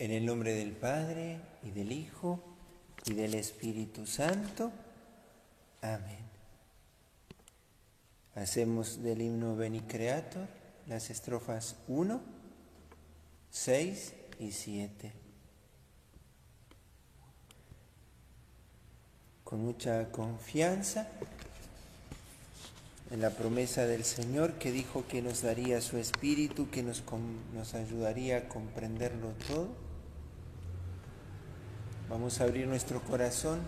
En el nombre del Padre, y del Hijo, y del Espíritu Santo. Amén. Hacemos del himno Veni Creator las estrofas 1, 6 y 7. Con mucha confianza en la promesa del Señor, que dijo que nos daría su Espíritu, que nos ayudaría a comprenderlo todo. Vamos a abrir nuestro corazón,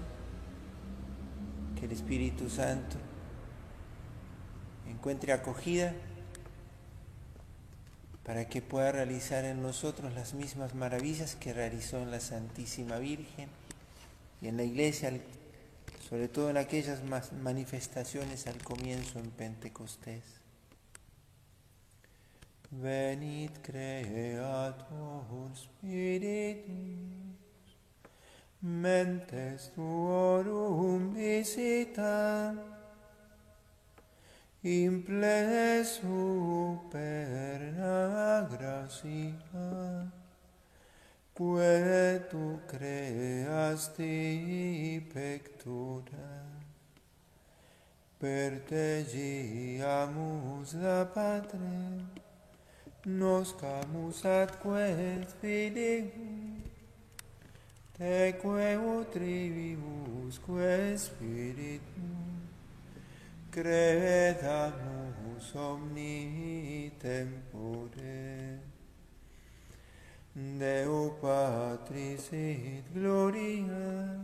que el Espíritu Santo encuentre acogida para que pueda realizar en nosotros las mismas maravillas que realizó en la Santísima Virgen y en la Iglesia, sobre todo en aquellas manifestaciones al comienzo en Pentecostés. Venid Creator Spiritus, mentes tuorum visita, imple superna gratia, que tu creasti pectora, per te giamus da Patre, noscamus atque Filium, teque utribusque Spiritum, credamus omni tempore. Deo Patris et Gloria,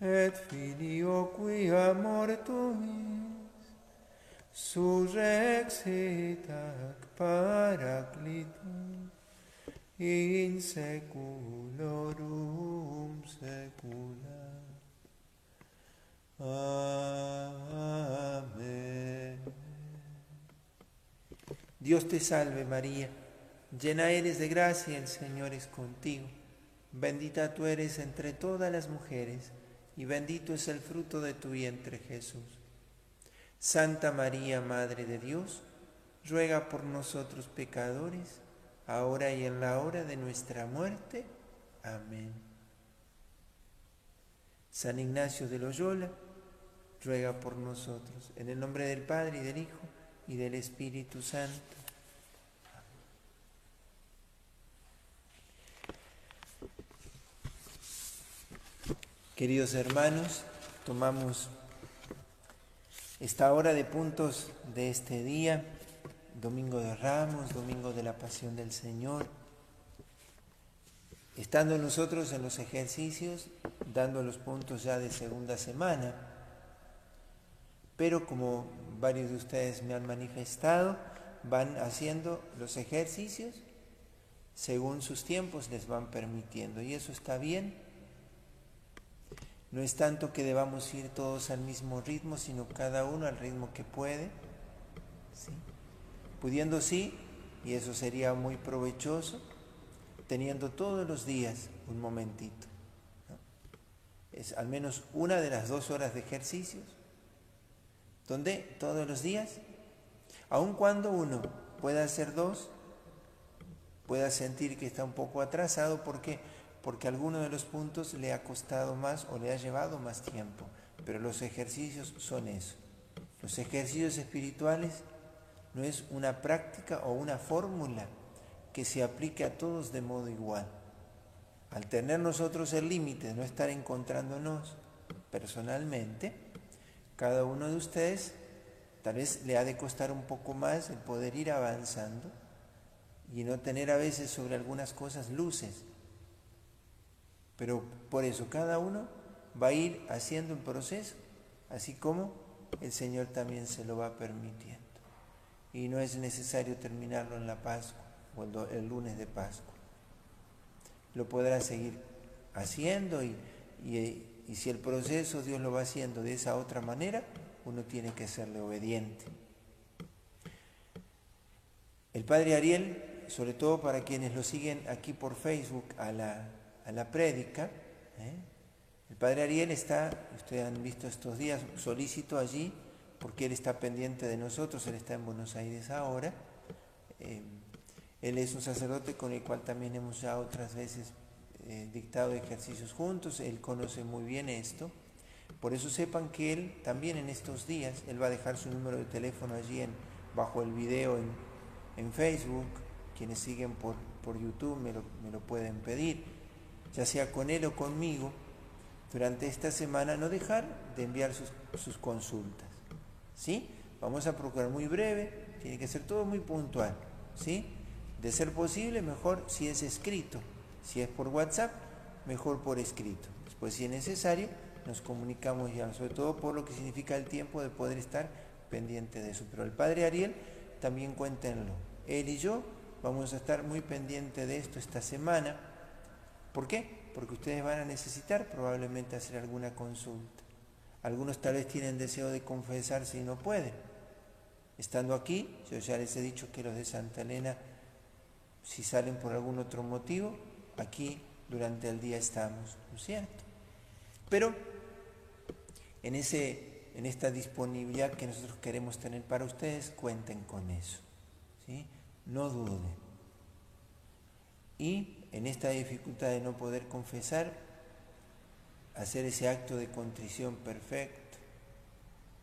et Filio qui amor tuis, surrexit ac Paraclitus, in seculorum secula. Amén. Dios te salve María, llena eres de gracia, el Señor es contigo. Bendita tú eres entre todas las mujeres, y bendito es el fruto de tu vientre, Jesús. Santa María, Madre de Dios, ruega por nosotros pecadores, ahora y en la hora de nuestra muerte. Amén. San Ignacio de Loyola, ruega por nosotros. En el nombre del Padre, y del Hijo, y del Espíritu Santo. Queridos hermanos, tomamos esta hora de puntos de este día, Domingo de Ramos, Domingo de la Pasión del Señor, estando nosotros en los ejercicios, dando los puntos ya de segunda semana, pero como varios de ustedes me han manifestado, van haciendo los ejercicios según sus tiempos les van permitiendo, y eso está bien. No es tanto que debamos ir todos al mismo ritmo, sino cada uno al ritmo que puede, ¿sí? Pudiendo sí, y eso sería muy provechoso, teniendo todos los días un momentito, ¿no? Es al menos una de las 2 horas de ejercicios, donde todos los días, aun cuando uno pueda hacer 2, pueda sentir que está un poco atrasado, porque alguno de los puntos le ha costado más o le ha llevado más tiempo, pero los ejercicios son eso. Los ejercicios espirituales no es una práctica o una fórmula que se aplique a todos de modo igual. Al tener nosotros el límite de no estar encontrándonos personalmente, cada uno de ustedes tal vez le ha de costar un poco más el poder ir avanzando y no tener a veces sobre algunas cosas luces. Pero por eso cada uno va a ir haciendo un proceso, así como el Señor también se lo va permitiendo. Y no es necesario terminarlo en la Pascua o el lunes de Pascua. Lo podrá seguir haciendo y si el proceso Dios lo va haciendo de esa otra manera, uno tiene que serle obediente. El Padre Ariel, sobre todo para quienes lo siguen aquí por Facebook a la prédica, el Padre Ariel está, ustedes han visto estos días, solícito allí, porque él está pendiente de nosotros, él está en Buenos Aires ahora, Él es un sacerdote con el cual también hemos ya otras veces dictado ejercicios juntos. Él conoce muy bien esto. Por eso sepan que él también en estos días, él va a dejar su número de teléfono allí bajo el video en Facebook. Quienes siguen por YouTube me lo pueden pedir, ya sea con él o conmigo. Durante esta semana no dejar de enviar sus consultas, ¿sí? Vamos a procurar muy breve, tiene que ser todo muy puntual, ¿sí? De ser posible, mejor si es escrito. Si es por WhatsApp, mejor por escrito. Después, si es necesario, nos comunicamos ya, sobre todo por lo que significa el tiempo de poder estar pendiente de eso. Pero el Padre Ariel, también cuéntenlo. Él y yo vamos a estar muy pendientes de esto esta semana. ¿Por qué? Porque ustedes van a necesitar probablemente hacer alguna consulta. Algunos tal vez tienen deseo de confesarse y no pueden. Estando aquí, yo ya les he dicho que los de Santa Elena, si salen por algún otro motivo, aquí durante el día estamos, ¿no es cierto? Pero en esta disponibilidad que nosotros queremos tener para ustedes, cuenten con eso, ¿sí? No duden. Y en esta dificultad de no poder confesar, hacer ese acto de contrición perfecto.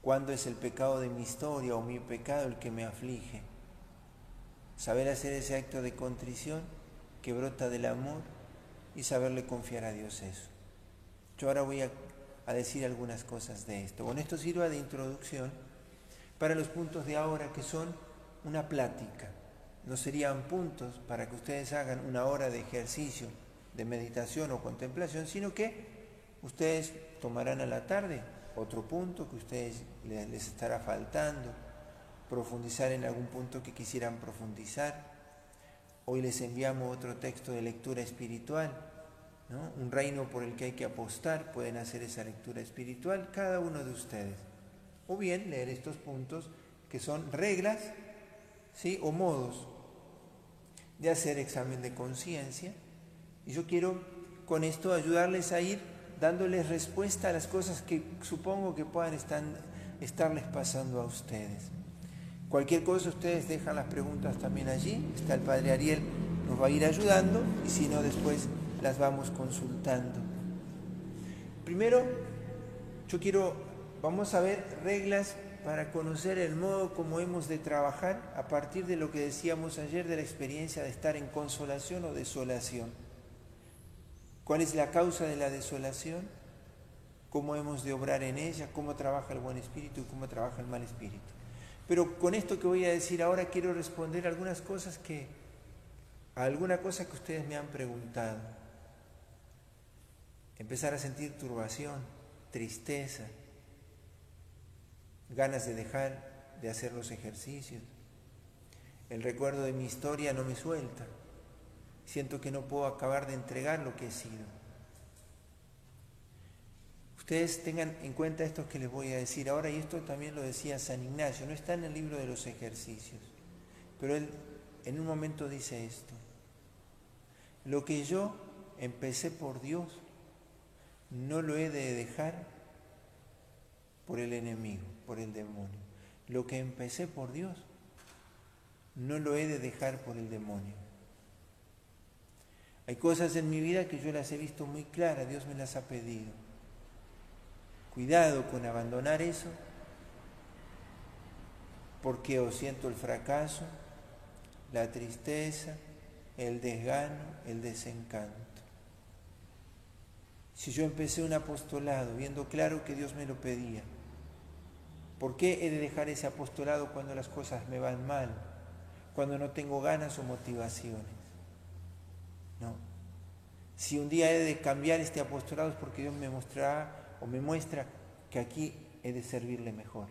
¿Cuándo es el pecado de mi historia o mi pecado el que me aflige? Saber hacer ese acto de contrición que brota del amor y saberle confiar a Dios eso. Yo ahora voy a decir algunas cosas de esto. Bueno, esto sirva de introducción para los puntos de ahora, que son una plática. No serían puntos para que ustedes hagan una hora de ejercicio, de meditación o contemplación, sino que ustedes tomarán a la tarde otro punto que a ustedes les estará faltando, profundizar en algún punto que quisieran profundizar. Hoy les enviamos otro texto de lectura espiritual, ¿no? Un reino por el que hay que apostar. Pueden hacer esa lectura espiritual cada uno de ustedes. O bien leer estos puntos que son reglas, ¿sí? O modos de hacer examen de conciencia. Y yo quiero con esto ayudarles a ir dándoles respuesta a las cosas que supongo que puedan estarles pasando a ustedes. Cualquier cosa, ustedes dejan las preguntas también allí. Está el Padre Ariel, nos va a ir ayudando, y si no, después las vamos consultando. Primero, vamos a ver reglas para conocer el modo como hemos de trabajar a partir de lo que decíamos ayer de la experiencia de estar en consolación o desolación. ¿Cuál es la causa de la desolación? ¿Cómo hemos de obrar en ella? ¿Cómo trabaja el buen espíritu y cómo trabaja el mal espíritu? Pero con esto que voy a decir ahora quiero responder a alguna cosa que ustedes me han preguntado. Empezar a sentir turbación, tristeza, ganas de dejar de hacer los ejercicios. El recuerdo de mi historia no me suelta. Siento que no puedo acabar de entregar lo que he sido. Ustedes tengan en cuenta esto que les voy a decir ahora, y esto también lo decía San Ignacio, no está en el libro de los ejercicios, pero él en un momento dice esto: lo que yo empecé por Dios, no lo he de dejar por el enemigo, por el demonio. Lo que empecé por Dios, no lo he de dejar por el demonio. Hay cosas en mi vida que yo las he visto muy claras, Dios me las ha pedido. Cuidado con abandonar eso, porque o siento el fracaso, la tristeza, el desgano, el desencanto. Si yo empecé un apostolado viendo claro que Dios me lo pedía, ¿por qué he de dejar ese apostolado cuando las cosas me van mal, cuando no tengo ganas o motivaciones? No. Si un día he de cambiar este apostolado es porque Dios me mostrará o me muestra que aquí he de servirle mejor.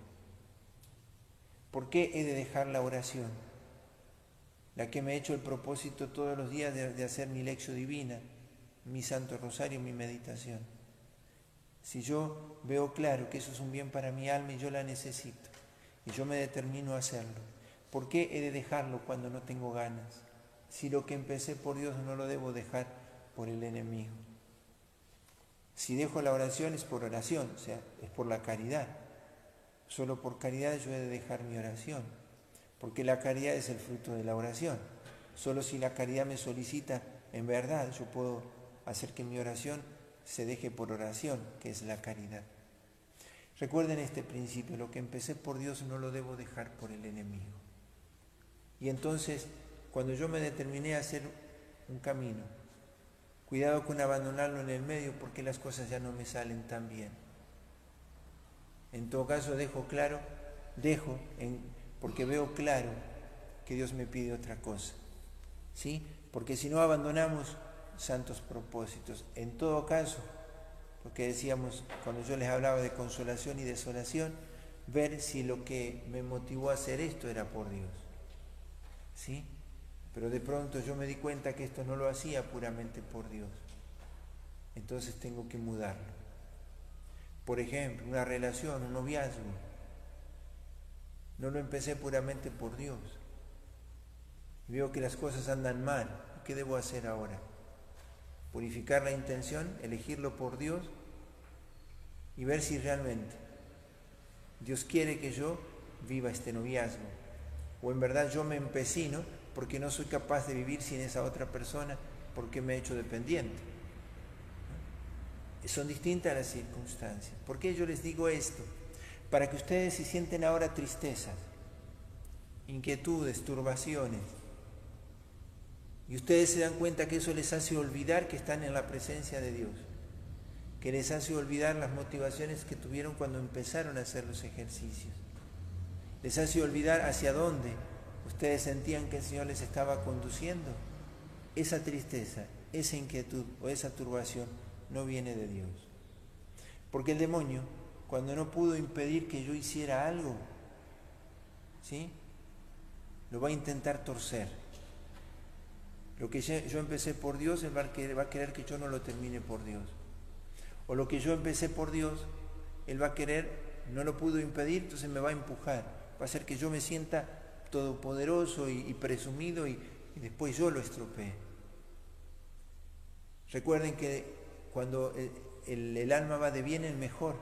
¿Por qué he de dejar la oración? La que me he hecho el propósito todos los días de hacer mi lección divina, mi Santo Rosario, mi meditación. Si yo veo claro que eso es un bien para mi alma y yo la necesito, y yo me determino a hacerlo, ¿por qué he de dejarlo cuando no tengo ganas? Si lo que empecé por Dios no lo debo dejar por el enemigo. Si dejo la oración es por oración, o sea, es por la caridad. Solo por caridad yo he de dejar mi oración, porque la caridad es el fruto de la oración. Solo si la caridad me solicita, en verdad, yo puedo hacer que mi oración se deje por oración, que es la caridad. Recuerden este principio, lo que empecé por Dios no lo debo dejar por el enemigo. Y entonces, cuando yo me determiné a hacer un camino, cuidado con abandonarlo en el medio porque las cosas ya no me salen tan bien. En todo caso porque veo claro que Dios me pide otra cosa, ¿sí? Porque si no abandonamos santos propósitos. En todo caso, lo que decíamos cuando yo les hablaba de consolación y desolación, ver si lo que me motivó a hacer esto era por Dios, ¿sí? Pero de pronto yo me di cuenta que esto no lo hacía puramente por Dios. Entonces tengo que mudarlo. Por ejemplo, una relación, un noviazgo. No lo empecé puramente por Dios. Veo que las cosas andan mal. ¿Qué debo hacer ahora? Purificar la intención, elegirlo por Dios y ver si realmente Dios quiere que yo viva este noviazgo. O en verdad yo me empecino porque no soy capaz de vivir sin esa otra persona porque me he hecho dependiente. Son distintas las circunstancias. ¿Por qué yo les digo esto? Para que ustedes si sienten ahora tristezas, inquietudes, turbaciones, y ustedes se dan cuenta que eso les hace olvidar que están en la presencia de Dios, que les hace olvidar las motivaciones que tuvieron cuando empezaron a hacer los ejercicios, les hace olvidar hacia dónde ustedes sentían que el Señor les estaba conduciendo. Esa tristeza, esa inquietud o esa turbación no viene de Dios. Porque el demonio, cuando no pudo impedir que yo hiciera algo, ¿sí?, lo va a intentar torcer. Lo que yo empecé por Dios, él va a querer que yo no lo termine por Dios. O lo que yo empecé por Dios, él va a querer, no lo pudo impedir, entonces me va a empujar. Va a hacer que yo me sienta todopoderoso y presumido y después yo lo estropee. Recuerden que cuando el alma va de bien en mejor,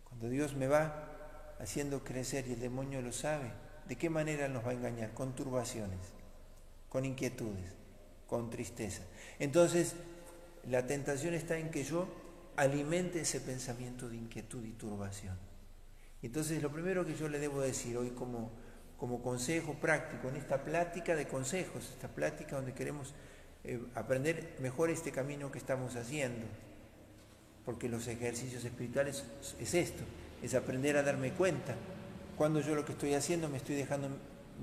cuando Dios me va haciendo crecer y el demonio lo sabe, ¿de qué manera nos va a engañar? Con turbaciones, con inquietudes, con tristeza. Entonces, la tentación está en que yo alimente ese pensamiento de inquietud y turbación. Entonces, lo primero que yo le debo decir hoy como consejo práctico en esta plática de consejos, esta plática donde queremos aprender mejor este camino que estamos haciendo, porque los ejercicios espirituales es esto, es aprender a darme cuenta cuando yo lo que estoy haciendo me estoy dejando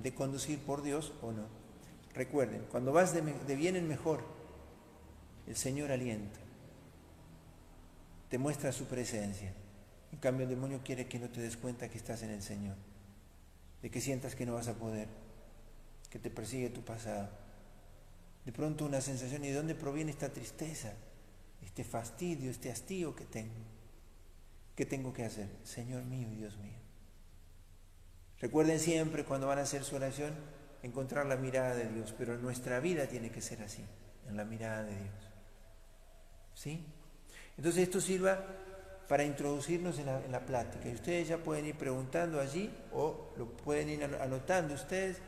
de conducir por Dios o no. Recuerden, cuando vas de bien en mejor, el Señor alienta, te muestra su presencia. En cambio, el demonio quiere que no te des cuenta que estás en el Señor, de que sientas que no vas a poder, que te persigue tu pasado. De pronto una sensación, ¿y de dónde proviene esta tristeza, este fastidio, este hastío que tengo? ¿Qué tengo que hacer? Señor mío y Dios mío. Recuerden siempre cuando van a hacer su oración, encontrar la mirada de Dios, pero nuestra vida tiene que ser así, en la mirada de Dios. ¿Sí? Entonces esto sirva para introducirnos en la plática. Y ustedes ya pueden ir preguntando allí o lo pueden ir anotando ustedes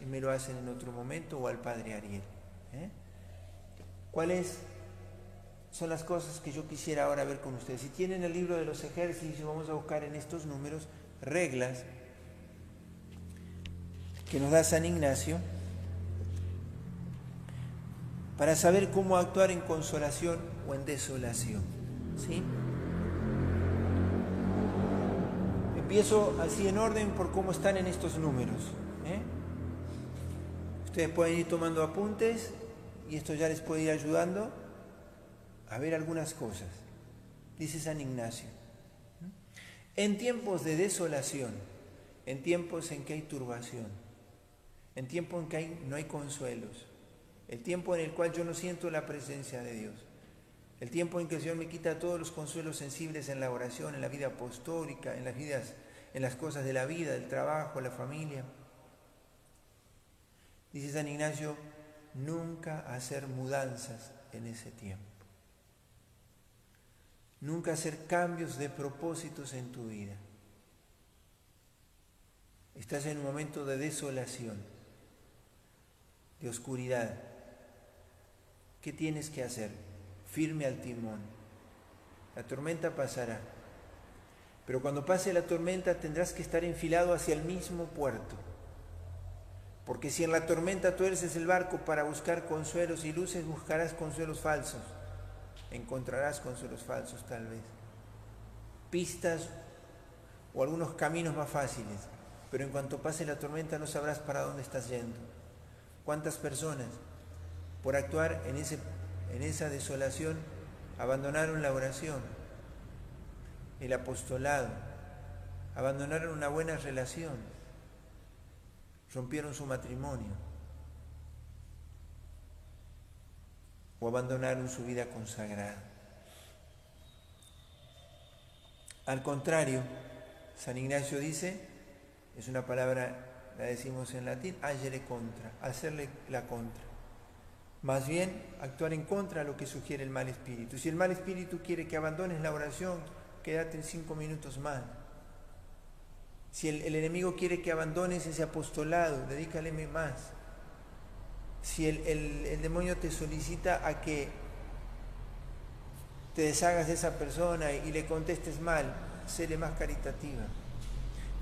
y me lo hacen en otro momento o al Padre Ariel. ¿Cuáles son las cosas que yo quisiera ahora ver con ustedes? Si tienen el libro de los ejercicios, vamos a buscar en estos números reglas que nos da San Ignacio para saber cómo actuar en consolación o en desolación. ¿Sí? Empiezo así en orden por cómo están en estos números. Ustedes pueden ir tomando apuntes y esto ya les puede ir ayudando a ver algunas cosas. Dice San Ignacio: en tiempos de desolación, en tiempos en que hay turbación, en tiempos en que no hay consuelos, el tiempo en el cual yo no siento la presencia de Dios, el tiempo en que el Señor me quita todos los consuelos sensibles en la oración, en la vida apostólica, en las cosas de la vida, del trabajo, la familia. Dice San Ignacio, nunca hacer mudanzas en ese tiempo. Nunca hacer cambios de propósitos en tu vida. Estás en un momento de desolación. de oscuridad. ¿Qué tienes que hacer? Firme al timón. La tormenta pasará. Pero cuando pase la tormenta tendrás que estar enfilado hacia el mismo puerto. Porque si en la tormenta tuerces el barco para buscar consuelos y luces, buscarás consuelos falsos. Encontrarás consuelos falsos tal vez. Pistas o algunos caminos más fáciles. Pero en cuanto pase la tormenta no sabrás para dónde estás yendo. ¿Cuántas personas por actuar en esa desolación abandonaron la oración, el apostolado, abandonaron una buena relación, rompieron su matrimonio o abandonaron su vida consagrada? Al contrario, San Ignacio dice, es una palabra, la decimos en latín, agere contra, hacerle la contra. Más bien, actuar en contra de lo que sugiere el mal espíritu. Si el mal espíritu quiere que abandones la oración, quédate en 5 minutos más. Si el enemigo quiere que abandones ese apostolado, dedícale más. Si el demonio te solicita a que te deshagas de esa persona y le contestes mal, séle más caritativa.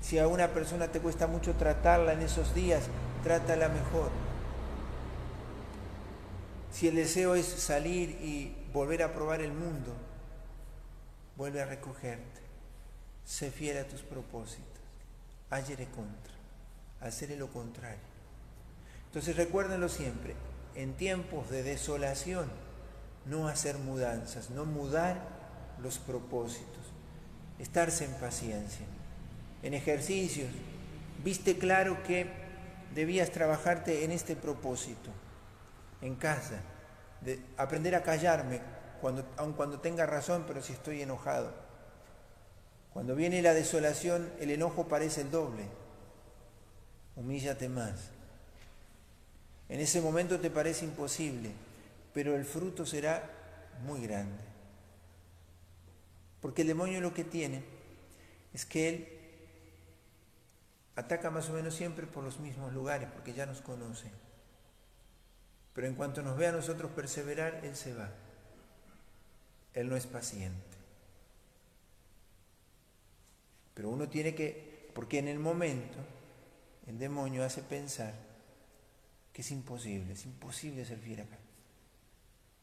Si a una persona te cuesta mucho tratarla en esos días, trátala mejor. Si el deseo es salir y volver a probar el mundo, vuelve a recogerte. Sé fiel a tus propósitos. Agere contra. Hacerle lo contrario. Entonces recuérdenlo siempre. En tiempos de desolación, no hacer mudanzas, no mudar los propósitos. Estarse en paciencia. En ejercicios, viste claro que debías trabajarte en este propósito. En casa, de aprender a callarme, aun cuando tenga razón, pero si estoy enojado. Cuando viene la desolación, el enojo parece el doble. Humíllate más. En ese momento te parece imposible, pero el fruto será muy grande. Porque el demonio lo que tiene es que él ataca más o menos siempre por los mismos lugares, porque ya nos conoce. Pero en cuanto nos ve a nosotros perseverar, él se va. Él no es paciente. Pero uno tiene que, porque en el momento el demonio hace pensar que es imposible ser fiel acá.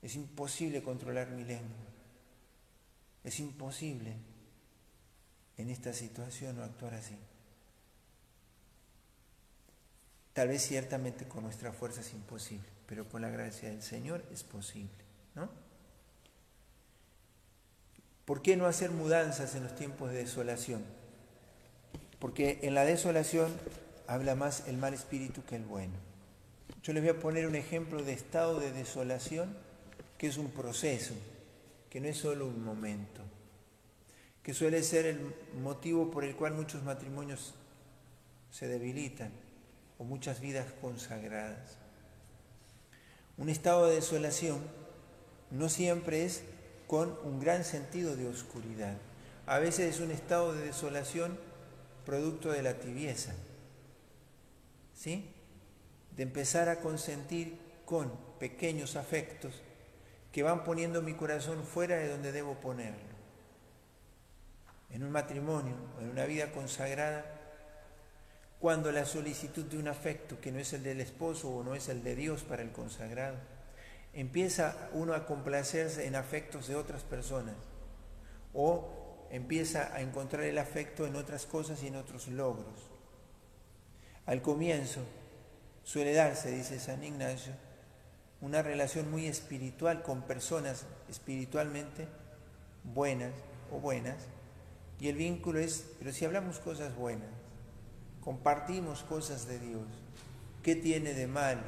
Es imposible controlar mi lengua. Es imposible en esta situación no actuar así. Tal vez ciertamente con nuestra fuerza es imposible, pero con la gracia del Señor es posible, ¿no? ¿Por qué no hacer mudanzas en los tiempos de desolación? Porque en la desolación habla más el mal espíritu que el bueno. Yo les voy a poner un ejemplo de estado de desolación que es un proceso, que no es solo un momento, que suele ser el motivo por el cual muchos matrimonios se debilitan o muchas vidas consagradas. Un estado de desolación no siempre es con un gran sentido de oscuridad. A veces es un estado de desolación producto de la tibieza, ¿sí? De empezar a consentir con pequeños afectos que van poniendo mi corazón fuera de donde debo ponerlo. En un matrimonio o en una vida consagrada, cuando la solicitud de un afecto que no es el del esposo o no es el de Dios para el consagrado, empieza uno a complacerse en afectos de otras personas o empieza a encontrar el afecto en otras cosas y en otros logros. Al comienzo suele darse, dice San Ignacio, una relación muy espiritual con personas espiritualmente buenas o buenas, y el vínculo es, pero si hablamos cosas buenas, compartimos cosas de Dios, ¿qué tiene de malo?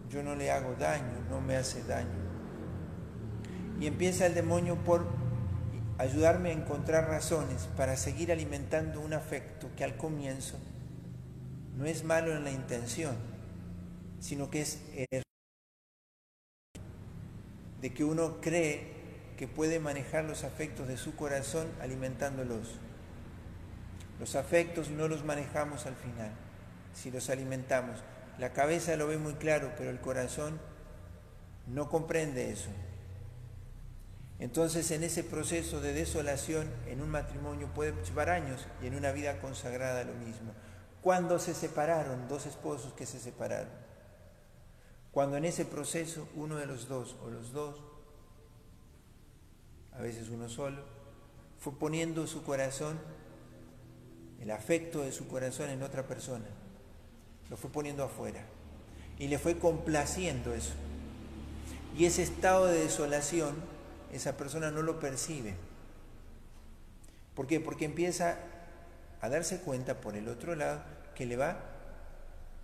Yo no le hago daño, no me hace daño. Y empieza el demonio por ayudarme a encontrar razones para seguir alimentando un afecto que al comienzo no es malo en la intención, sino que es de que uno cree que puede manejar los afectos de su corazón alimentándolos. Los afectos no los manejamos al final, si los alimentamos. La cabeza lo ve muy claro, pero el corazón no comprende eso. Entonces, en ese proceso de desolación, en un matrimonio puede llevar años y en una vida consagrada lo mismo. Cuando se separaron, dos esposos que se separaron, cuando en ese proceso uno de los dos, o los dos, a veces uno solo, fue poniendo su corazón, el afecto de su corazón en otra persona, lo fue poniendo afuera y le fue complaciendo eso. Y ese estado de desolación, esa persona no lo percibe. ¿Por qué? Porque empieza a darse cuenta por el otro lado que le va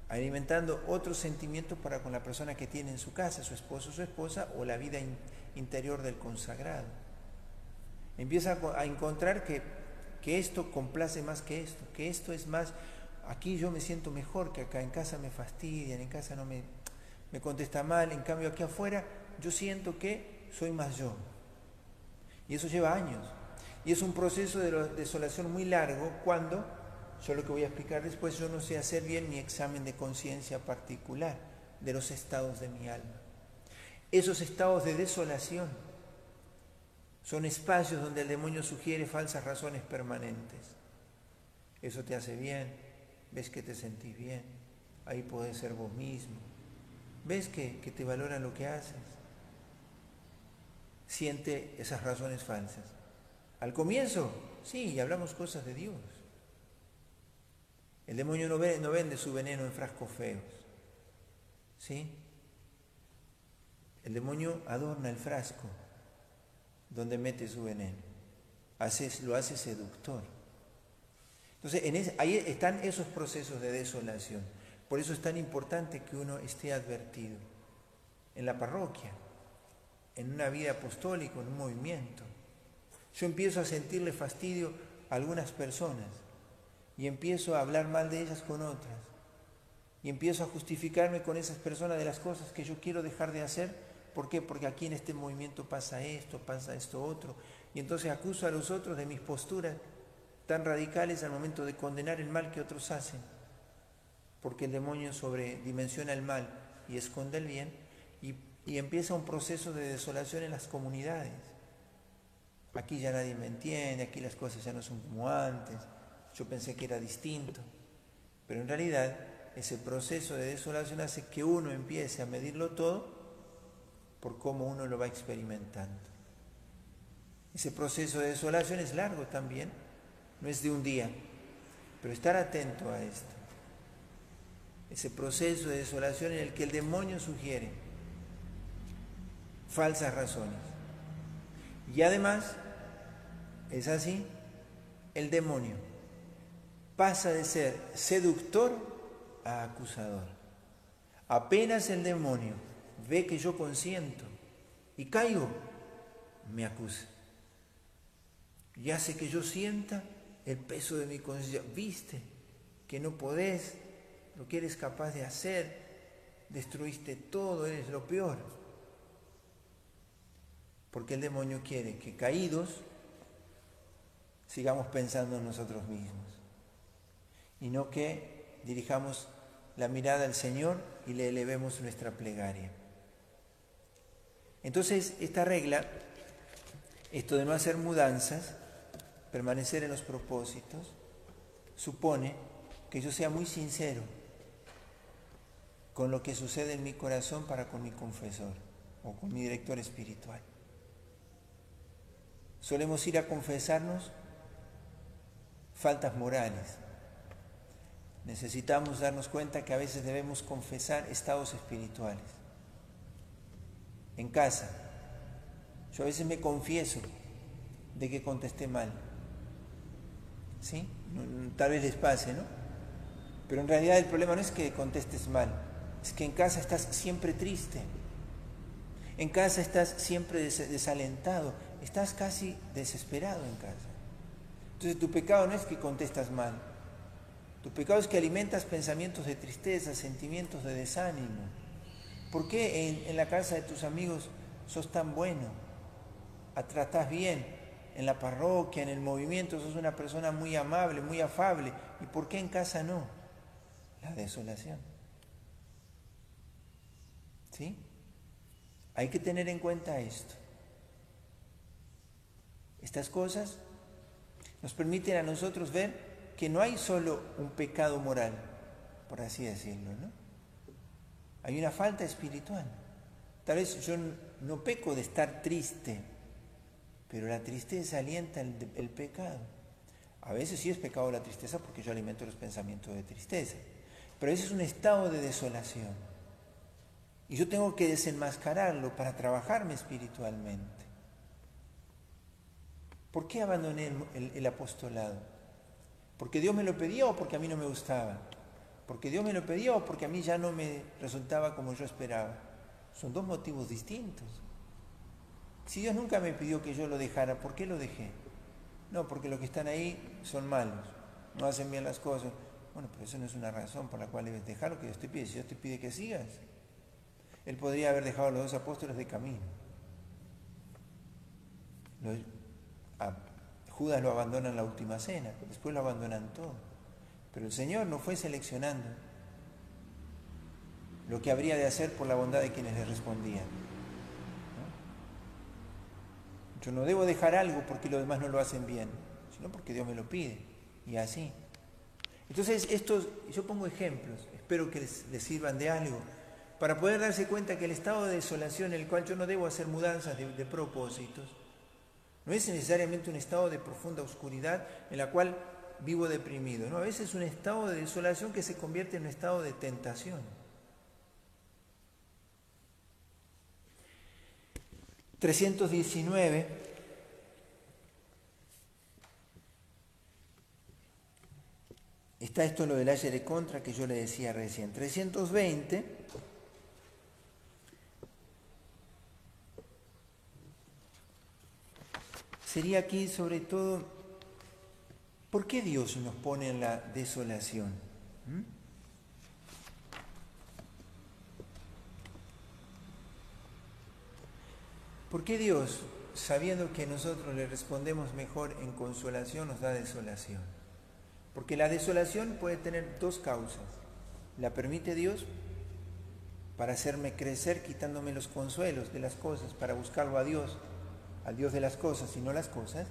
alimentando otros sentimientos para con la persona que tiene en su casa, su esposo, su esposa, o la vida interior del consagrado. Empieza a encontrar que esto complace más que esto es más, aquí yo me siento mejor que acá, en casa me fastidian, en casa no me contesta mal, en cambio aquí afuera yo siento que soy más yo. Y eso lleva años. Y es un proceso de desolación muy largo cuando, yo lo que voy a explicar después, yo no sé hacer bien mi examen de conciencia particular de los estados de mi alma. Esos estados de desolación son espacios donde el demonio sugiere falsas razones permanentes. Eso te hace bien, ves que te sentís bien, ahí podés ser vos mismo, ves que te valoran lo que haces. Siente esas razones falsas. Al comienzo, sí, hablamos cosas de Dios. El demonio no vende su veneno en frascos feos, ¿sí? El demonio adorna el frasco donde mete su veneno, lo hace seductor. Entonces, ahí están esos procesos de desolación. Por eso es tan importante que uno esté advertido en la parroquia, en una vida apostólica, en un movimiento. Yo empiezo a sentirle fastidio a algunas personas y empiezo a hablar mal de ellas con otras y empiezo a justificarme con esas personas de las cosas que yo quiero dejar de hacer. ¿Por qué? Porque aquí en este movimiento pasa esto otro, y entonces acuso a los otros de mis posturas tan radicales al momento de condenar el mal que otros hacen, porque el demonio sobredimensiona el mal y esconde el bien, y empieza un proceso de desolación en las comunidades. Aquí ya nadie me entiende, aquí las cosas ya no son como antes, yo pensé que era distinto, pero en realidad ese proceso de desolación hace que uno empiece a medirlo todo por cómo uno lo va experimentando. Ese proceso de desolación es largo también, no es de un día, pero estar atento a esto. Ese proceso de desolación en el que el demonio sugiere falsas razones. Y además, es así, el demonio pasa de ser seductor a acusador. Apenas el demonio ve que yo consiento y caigo, me acusa. Y hace que yo sienta el peso de mi conciencia. Viste que no podés, lo que eres capaz de hacer, destruiste todo, eres lo peor. Porque el demonio quiere que caídos sigamos pensando en nosotros mismos y no que dirijamos la mirada al Señor y le elevemos nuestra plegaria. Entonces, esta regla, esto de no hacer mudanzas, permanecer en los propósitos, supone que yo sea muy sincero con lo que sucede en mi corazón para con mi confesor o con mi director espiritual. Solemos ir a confesarnos faltas morales. Necesitamos darnos cuenta que a veces debemos confesar estados espirituales. En casa, yo a veces me confieso de que contesté mal. ¿Sí? Tal vez les pase, ¿no? Pero en realidad el problema no es que contestes mal, es que en casa estás siempre triste. En casa estás siempre desalentado, estás casi desesperado en casa. Entonces tu pecado no es que contestas mal, tu pecado es que alimentas pensamientos de tristeza, sentimientos de desánimo. ¿Por qué en la casa de tus amigos sos tan bueno? Tratás bien, en la parroquia, en el movimiento, sos una persona muy amable, muy afable. ¿Y por qué en casa no? La desolación. ¿Sí? Hay que tener en cuenta esto. Estas cosas nos permiten a nosotros ver que no hay solo un pecado moral, por así decirlo, ¿no? Hay una falta espiritual. Tal vez yo no peco de estar triste, pero la tristeza alienta el pecado. A veces sí es pecado la tristeza porque yo alimento los pensamientos de tristeza, pero ese es un estado de desolación. Y yo tengo que desenmascararlo para trabajarme espiritualmente. ¿Por qué abandoné el apostolado? ¿Porque Dios me lo pedía o porque a mí no me gustaba? ¿Porque Dios me lo pedía o porque a mí ya no me resultaba como yo esperaba? Son dos motivos distintos. Si Dios nunca me pidió que yo lo dejara, ¿por qué lo dejé? No, porque los que están ahí son malos, no hacen bien las cosas. Bueno, pero eso no es una razón por la cual debes dejar lo que Dios te pide. Si Dios te pide que sigas, Él podría haber dejado a los 2 apóstoles de camino. A Judas lo abandona en la última cena, después lo abandonan todo. Pero el Señor no fue seleccionando lo que habría de hacer por la bondad de quienes le respondían. Yo no debo dejar algo porque los demás no lo hacen bien, sino porque Dios me lo pide, y así. Entonces, yo pongo ejemplos, espero que les sirvan de algo, para poder darse cuenta que el estado de desolación en el cual yo no debo hacer mudanzas de propósitos, no es necesariamente un estado de profunda oscuridad en la cual vivo deprimido, ¿no? A veces es un estado de desolación que se convierte en un estado de tentación. 319 está esto lo del ayer de contra que yo le decía recién. 320 sería aquí sobre todo, ¿por qué Dios nos pone en la desolación? ¿Por qué Dios, sabiendo que nosotros le respondemos mejor en consolación, nos da desolación? Porque la desolación puede tener 2 causas. La permite Dios para hacerme crecer quitándome los consuelos de las cosas, para buscarlo a Dios, al Dios de las cosas y no las cosas.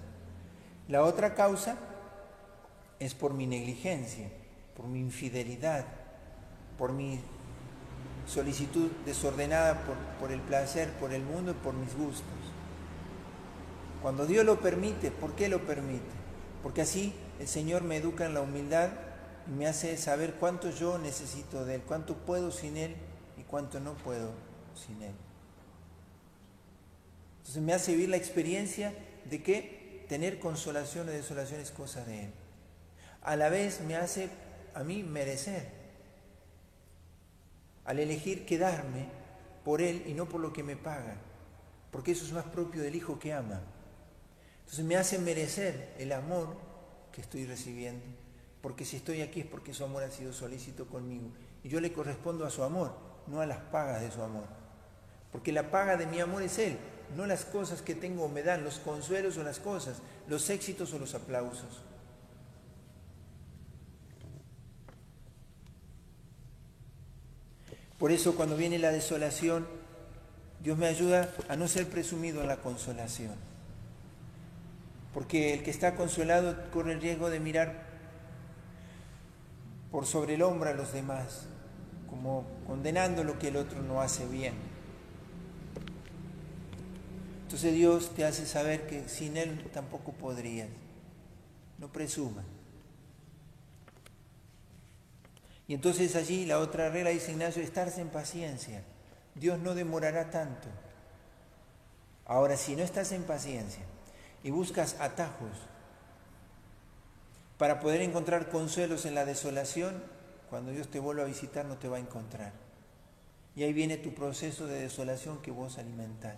La otra causa es por mi negligencia, por mi infidelidad, por mi solicitud desordenada por el placer, por el mundo y por mis gustos. Cuando Dios lo permite, ¿por qué lo permite? Porque así el Señor me educa en la humildad y me hace saber cuánto yo necesito de Él, cuánto puedo sin Él y cuánto no puedo sin Él. Entonces me hace vivir la experiencia de que tener consolación o desolación es cosa de Él. A la vez me hace a mí merecer, al elegir quedarme por Él y no por lo que me paga, porque eso es más propio del hijo que ama. Entonces me hace merecer el amor que estoy recibiendo, porque si estoy aquí es porque su amor ha sido solícito conmigo y yo le correspondo a su amor, no a las pagas de su amor, porque la paga de mi amor es Él, no las cosas que tengo o me dan, los consuelos o las cosas, los éxitos o los aplausos. Por eso cuando viene la desolación, Dios me ayuda a no ser presumido en la consolación. Porque el que está consolado corre el riesgo de mirar por sobre el hombro a los demás, como condenando lo que el otro no hace bien. Entonces Dios te hace saber que sin Él tampoco podrías. No presumas. Y entonces allí la otra regla, dice Ignacio, estarse en paciencia. Dios no demorará tanto. Ahora, si no estás en paciencia y buscas atajos para poder encontrar consuelos en la desolación, cuando Dios te vuelva a visitar no te va a encontrar. Y ahí viene tu proceso de desolación que vos alimentás.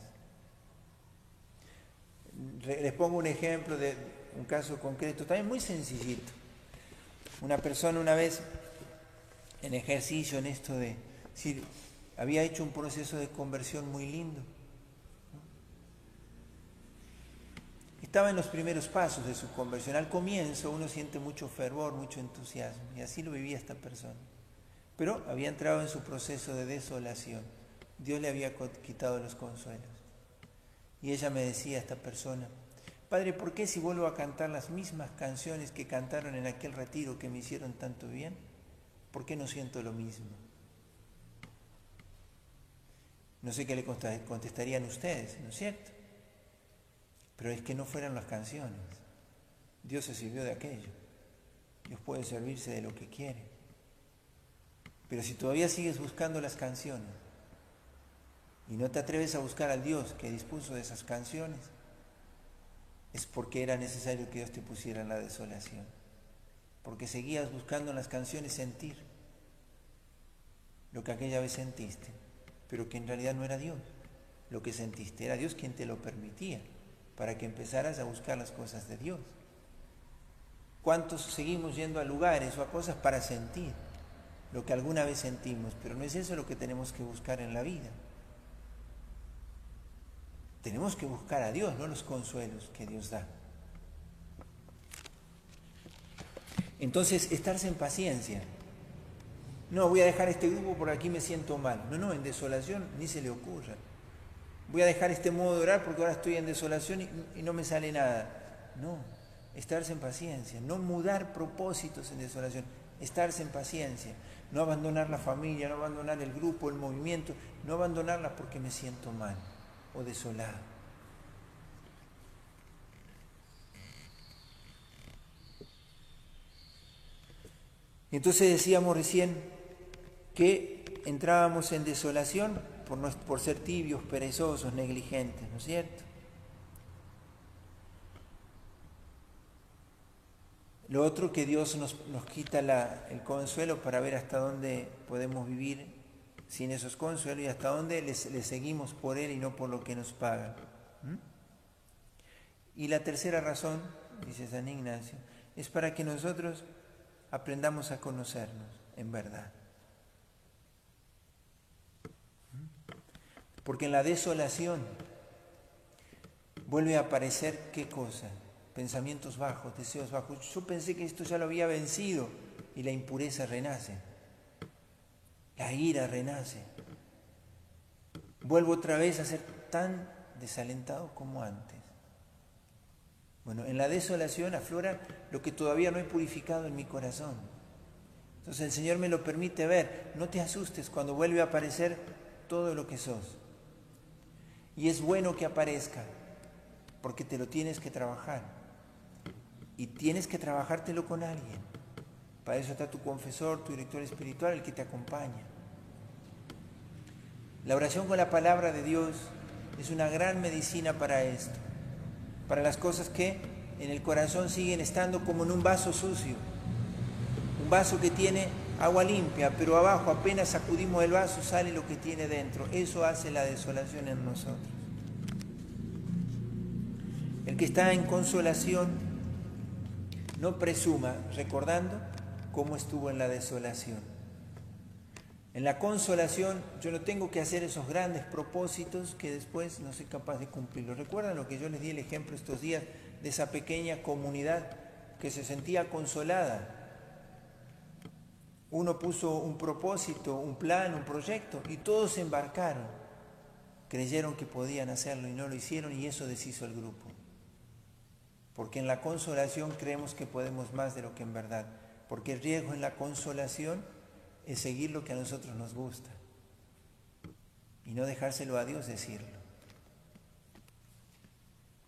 Les pongo un ejemplo de un caso concreto, también muy sencillito. Una persona una vez en ejercicio en esto de decir, había hecho un proceso de conversión muy lindo. Estaba en los primeros pasos de su conversión. Al comienzo uno siente mucho fervor, mucho entusiasmo, y así lo vivía esta persona. Pero había entrado en su proceso de desolación. Dios le había quitado los consuelos. Y ella me decía, esta persona, Padre, ¿por qué si vuelvo a cantar las mismas canciones que cantaron en aquel retiro que me hicieron tanto bien, por qué no siento lo mismo? No sé qué le contestarían ustedes, ¿no es cierto? Pero es que no fueran las canciones. Dios se sirvió de aquello. Dios puede servirse de lo que quiere. Pero si todavía sigues buscando las canciones y no te atreves a buscar al Dios que dispuso de esas canciones, es porque era necesario que Dios te pusiera en la desolación. Porque seguías buscando en las canciones sentir lo que aquella vez sentiste, pero que en realidad no era Dios lo que sentiste, era Dios quien te lo permitía, para que empezaras a buscar las cosas de Dios. ¿Cuántos seguimos yendo a lugares o a cosas para sentir lo que alguna vez sentimos? Pero no es eso lo que tenemos que buscar en la vida. Tenemos que buscar a Dios, no los consuelos que Dios da. Entonces, estarse en paciencia. No, voy a dejar este grupo porque aquí me siento mal. No, en desolación ni se le ocurra. Voy a dejar este modo de orar porque ahora estoy en desolación y no me sale nada. No, estarse en paciencia, no mudar propósitos en desolación, estarse en paciencia, no abandonar la familia, no abandonar el grupo, el movimiento, no abandonarla porque me siento mal o desolado. Entonces decíamos recién que entrábamos en desolación por ser tibios, perezosos, negligentes, ¿no es cierto? Lo otro, que Dios nos quita el consuelo para ver hasta dónde podemos vivir sin esos consuelos y hasta dónde le seguimos por Él y no por lo que nos pagan. Y la tercera razón, dice San Ignacio, es para que nosotros aprendamos a conocernos en verdad. Porque en la desolación vuelve a aparecer, ¿qué cosa? Pensamientos bajos, deseos bajos. Yo pensé que esto ya lo había vencido y la impureza renace. La ira renace. Vuelvo otra vez a ser tan desalentado como antes. Bueno, en la desolación aflora lo que todavía no he purificado en mi corazón. Entonces el Señor me lo permite ver. No te asustes cuando vuelve a aparecer todo lo que sos. Y es bueno que aparezca, porque te lo tienes que trabajar. Y tienes que trabajártelo con alguien. Para eso está tu confesor, tu director espiritual, el que te acompaña. La oración con la palabra de Dios es una gran medicina para esto. Para las cosas que en el corazón siguen estando como en un vaso sucio. Un vaso que tiene agua limpia, pero abajo apenas sacudimos el vaso sale lo que tiene dentro. Eso hace la desolación en nosotros. El que está en consolación no presuma recordando cómo estuvo en la desolación. En la consolación yo no tengo que hacer esos grandes propósitos que después no soy capaz de cumplirlos. ¿Recuerdan lo que yo les di el ejemplo estos días de esa pequeña comunidad que se sentía consolada? Uno puso un propósito, un plan, un proyecto y todos se embarcaron. Creyeron que podían hacerlo y no lo hicieron y eso deshizo el grupo. Porque en la consolación creemos que podemos más de lo que en verdad. Porque el riesgo en la consolación es seguir lo que a nosotros nos gusta y no dejárselo a Dios decirlo.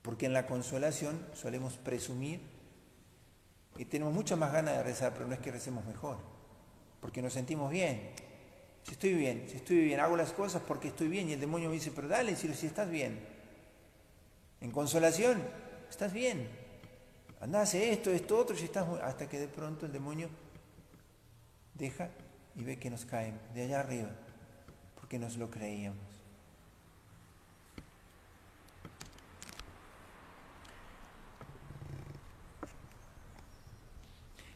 Porque en la consolación solemos presumir y tenemos mucha más ganas de rezar, pero no es que recemos mejor, porque nos sentimos bien. Si estoy bien, hago las cosas porque estoy bien y el demonio me dice, pero dale, si estás bien. En consolación, estás bien. Andá, hace esto, otro, si estás... Hasta que de pronto el demonio deja y ve que nos caen de allá arriba, porque nos lo creíamos.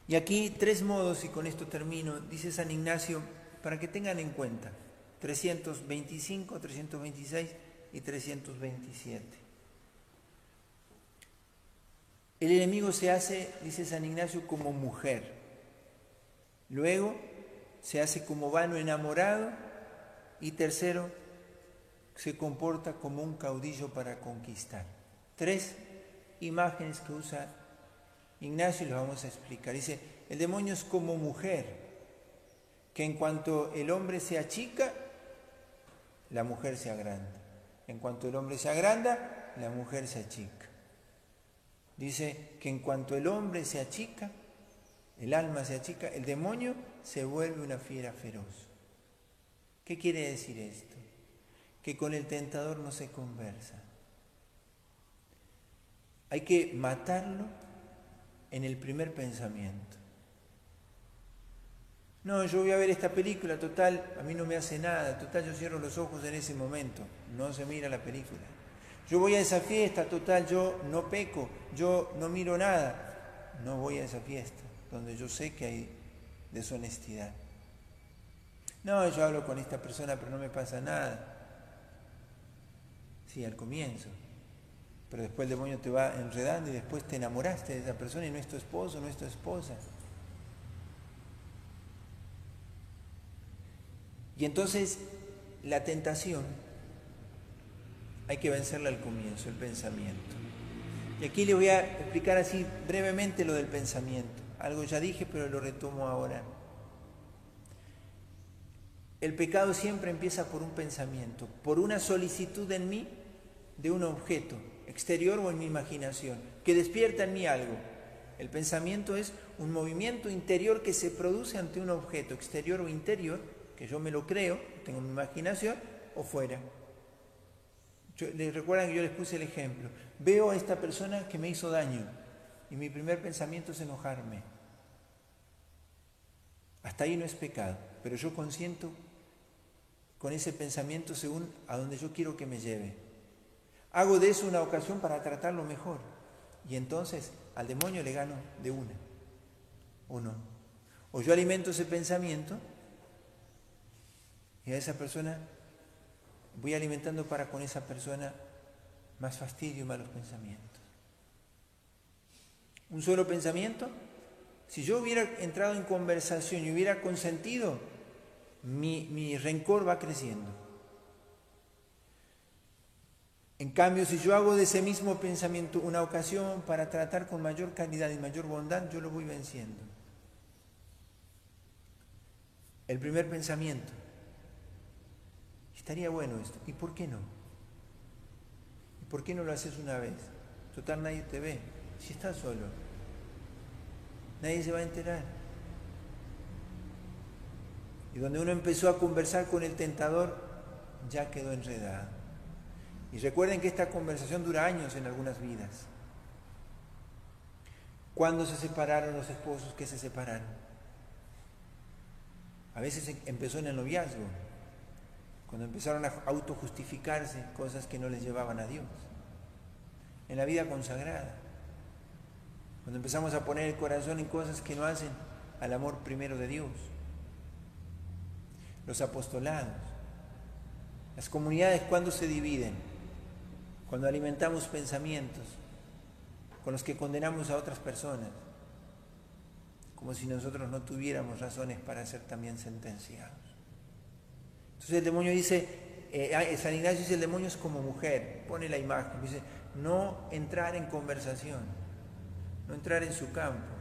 Y aquí 3 modos, y con esto termino, dice San Ignacio, para que tengan en cuenta, 325, 326 y 327. El enemigo se hace, dice San Ignacio, como mujer. Luego se hace como vano enamorado. Y tercero, se comporta como un caudillo para conquistar. 3 imágenes que usa Ignacio y las vamos a explicar. Dice, el demonio es como mujer, que en cuanto el hombre se achica, la mujer se agranda. En cuanto el hombre se agranda, la mujer se achica. Dice que en cuanto el hombre se achica, el alma se achica, el demonio se vuelve una fiera feroz. ¿Qué quiere decir esto? Que con el tentador no se conversa. Hay que matarlo en el primer pensamiento. No, yo voy a ver esta película, total, a mí no me hace nada, total, yo cierro los ojos en ese momento, no se mira la película. Yo voy a esa fiesta, total, yo no peco, yo no miro nada, no voy a esa fiesta, donde yo sé que hay deshonestidad. No, yo hablo con esta persona, pero no me pasa nada. Sí, al comienzo, pero después el demonio te va enredando y después te enamoraste de esa persona y no es tu esposo, no es tu esposa. Y entonces la tentación hay que vencerla al comienzo, el pensamiento. Y aquí le voy a explicar así brevemente lo del pensamiento. Algo ya dije, pero lo retomo ahora. El pecado siempre empieza por un pensamiento, por una solicitud en mí de un objeto, exterior o en mi imaginación, que despierta en mí algo. El pensamiento es un movimiento interior que se produce ante un objeto, exterior o interior, que yo me lo creo, tengo mi imaginación, o fuera. Les recuerdan que yo les puse el ejemplo. Veo a esta persona que me hizo daño y mi primer pensamiento es enojarme. Hasta ahí no es pecado, pero yo consiento con ese pensamiento según a donde yo quiero que me lleve. Hago de eso una ocasión para tratarlo mejor y entonces al demonio le gano de una, o no. O yo alimento ese pensamiento y a esa persona voy alimentando para con esa persona más fastidio y malos pensamientos. Un solo pensamiento, si yo hubiera entrado en conversación y hubiera consentido, mi rencor va creciendo. En cambio, si yo hago de ese mismo pensamiento una ocasión para tratar con mayor calidad y mayor bondad, yo lo voy venciendo. El primer pensamiento. Estaría bueno esto. ¿Y por qué no? ¿Y por qué no lo haces una vez? Total, nadie te ve. Si estás solo, nadie se va a enterar. Y donde uno empezó a conversar con el tentador, ya quedó enredado. Y recuerden que esta conversación dura años en algunas vidas. ¿Cuándo se separaron los esposos que se separaron? A veces empezó en el noviazgo, cuando empezaron a autojustificarse cosas que no les llevaban a Dios. En la vida consagrada, cuando empezamos a poner el corazón en cosas que no hacen al amor primero de Dios. Los apostolados, las comunidades, ¿cuándo se dividen? Cuando alimentamos pensamientos con los que condenamos a otras personas, como si nosotros no tuviéramos razones para ser también sentenciados. Entonces el demonio dice, San Ignacio dice, el demonio es como mujer, pone la imagen, dice, no entrar en conversación, no entrar en su campo.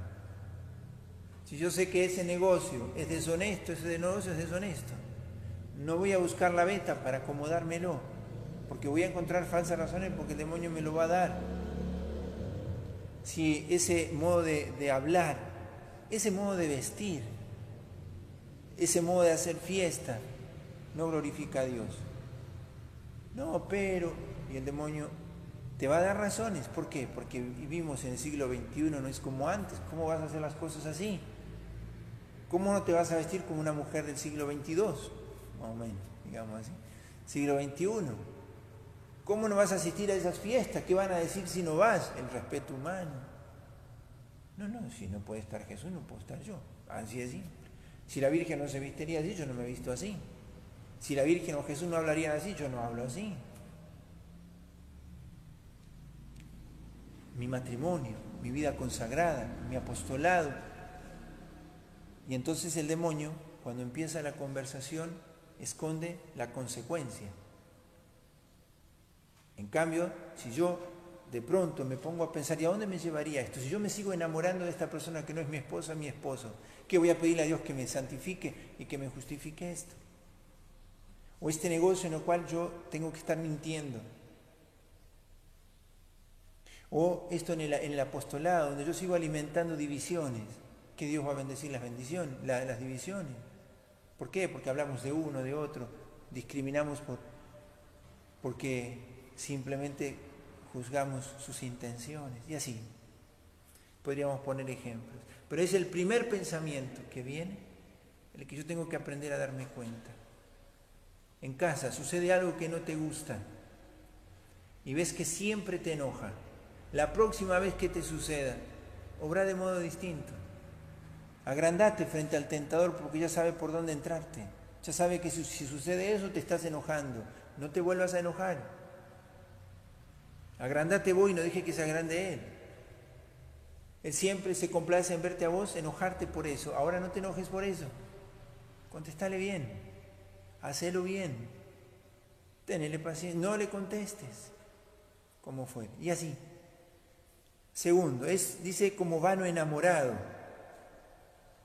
Si yo sé que ese negocio es deshonesto, ese negocio es deshonesto, no voy a buscar la beta para acomodármelo, porque voy a encontrar falsas razones porque el demonio me lo va a dar. Si ese modo de hablar, ese modo de vestir, ese modo de hacer fiesta, no glorifica a Dios. No, pero, y el demonio te va a dar razones. ¿Por qué? Porque vivimos en el siglo XXI, no es como antes. ¿Cómo vas a hacer las cosas así? ¿Cómo no te vas a vestir como una mujer del siglo XXII? Más o menos, digamos así. Siglo XXI. ¿Cómo no vas a asistir a esas fiestas? ¿Qué van a decir si no vas? El respeto humano. No, si no puede estar Jesús, no puedo estar yo. Así es simple. Si la Virgen no se vistería así, yo no me he visto así. Si la Virgen o Jesús no hablarían así, yo no hablo así. Mi matrimonio, mi vida consagrada, mi apostolado. Y entonces el demonio, cuando empieza la conversación, esconde la consecuencia. En cambio, si yo de pronto me pongo a pensar, ¿y a dónde me llevaría esto? Si yo me sigo enamorando de esta persona que no es mi esposa, mi esposo, ¿qué voy a pedirle a Dios que me santifique y que me justifique esto? O este negocio en el cual yo tengo que estar mintiendo. O esto en el apostolado, donde yo sigo alimentando divisiones, que Dios va a bendecir las divisiones. ¿Por qué? Porque hablamos de uno, de otro, discriminamos porque simplemente juzgamos sus intenciones, y así. Podríamos poner ejemplos. Pero es el primer pensamiento que viene, el que yo tengo que aprender a darme cuenta. En casa sucede algo que no te gusta y ves que siempre te enoja. La próxima vez que te suceda, obra de modo distinto. Agrandate frente al tentador porque ya sabe por dónde entrarte. Ya sabe que si sucede eso te estás enojando. No te vuelvas a enojar. Agrandate vos y no deje que se agrande él. Él siempre se complace en verte a vos, enojarte por eso. Ahora no te enojes por eso. Contestale bien. Hacelo bien. Tenele paciencia. No le contestes. Como fue. Y así. Segundo, dice como vano enamorado.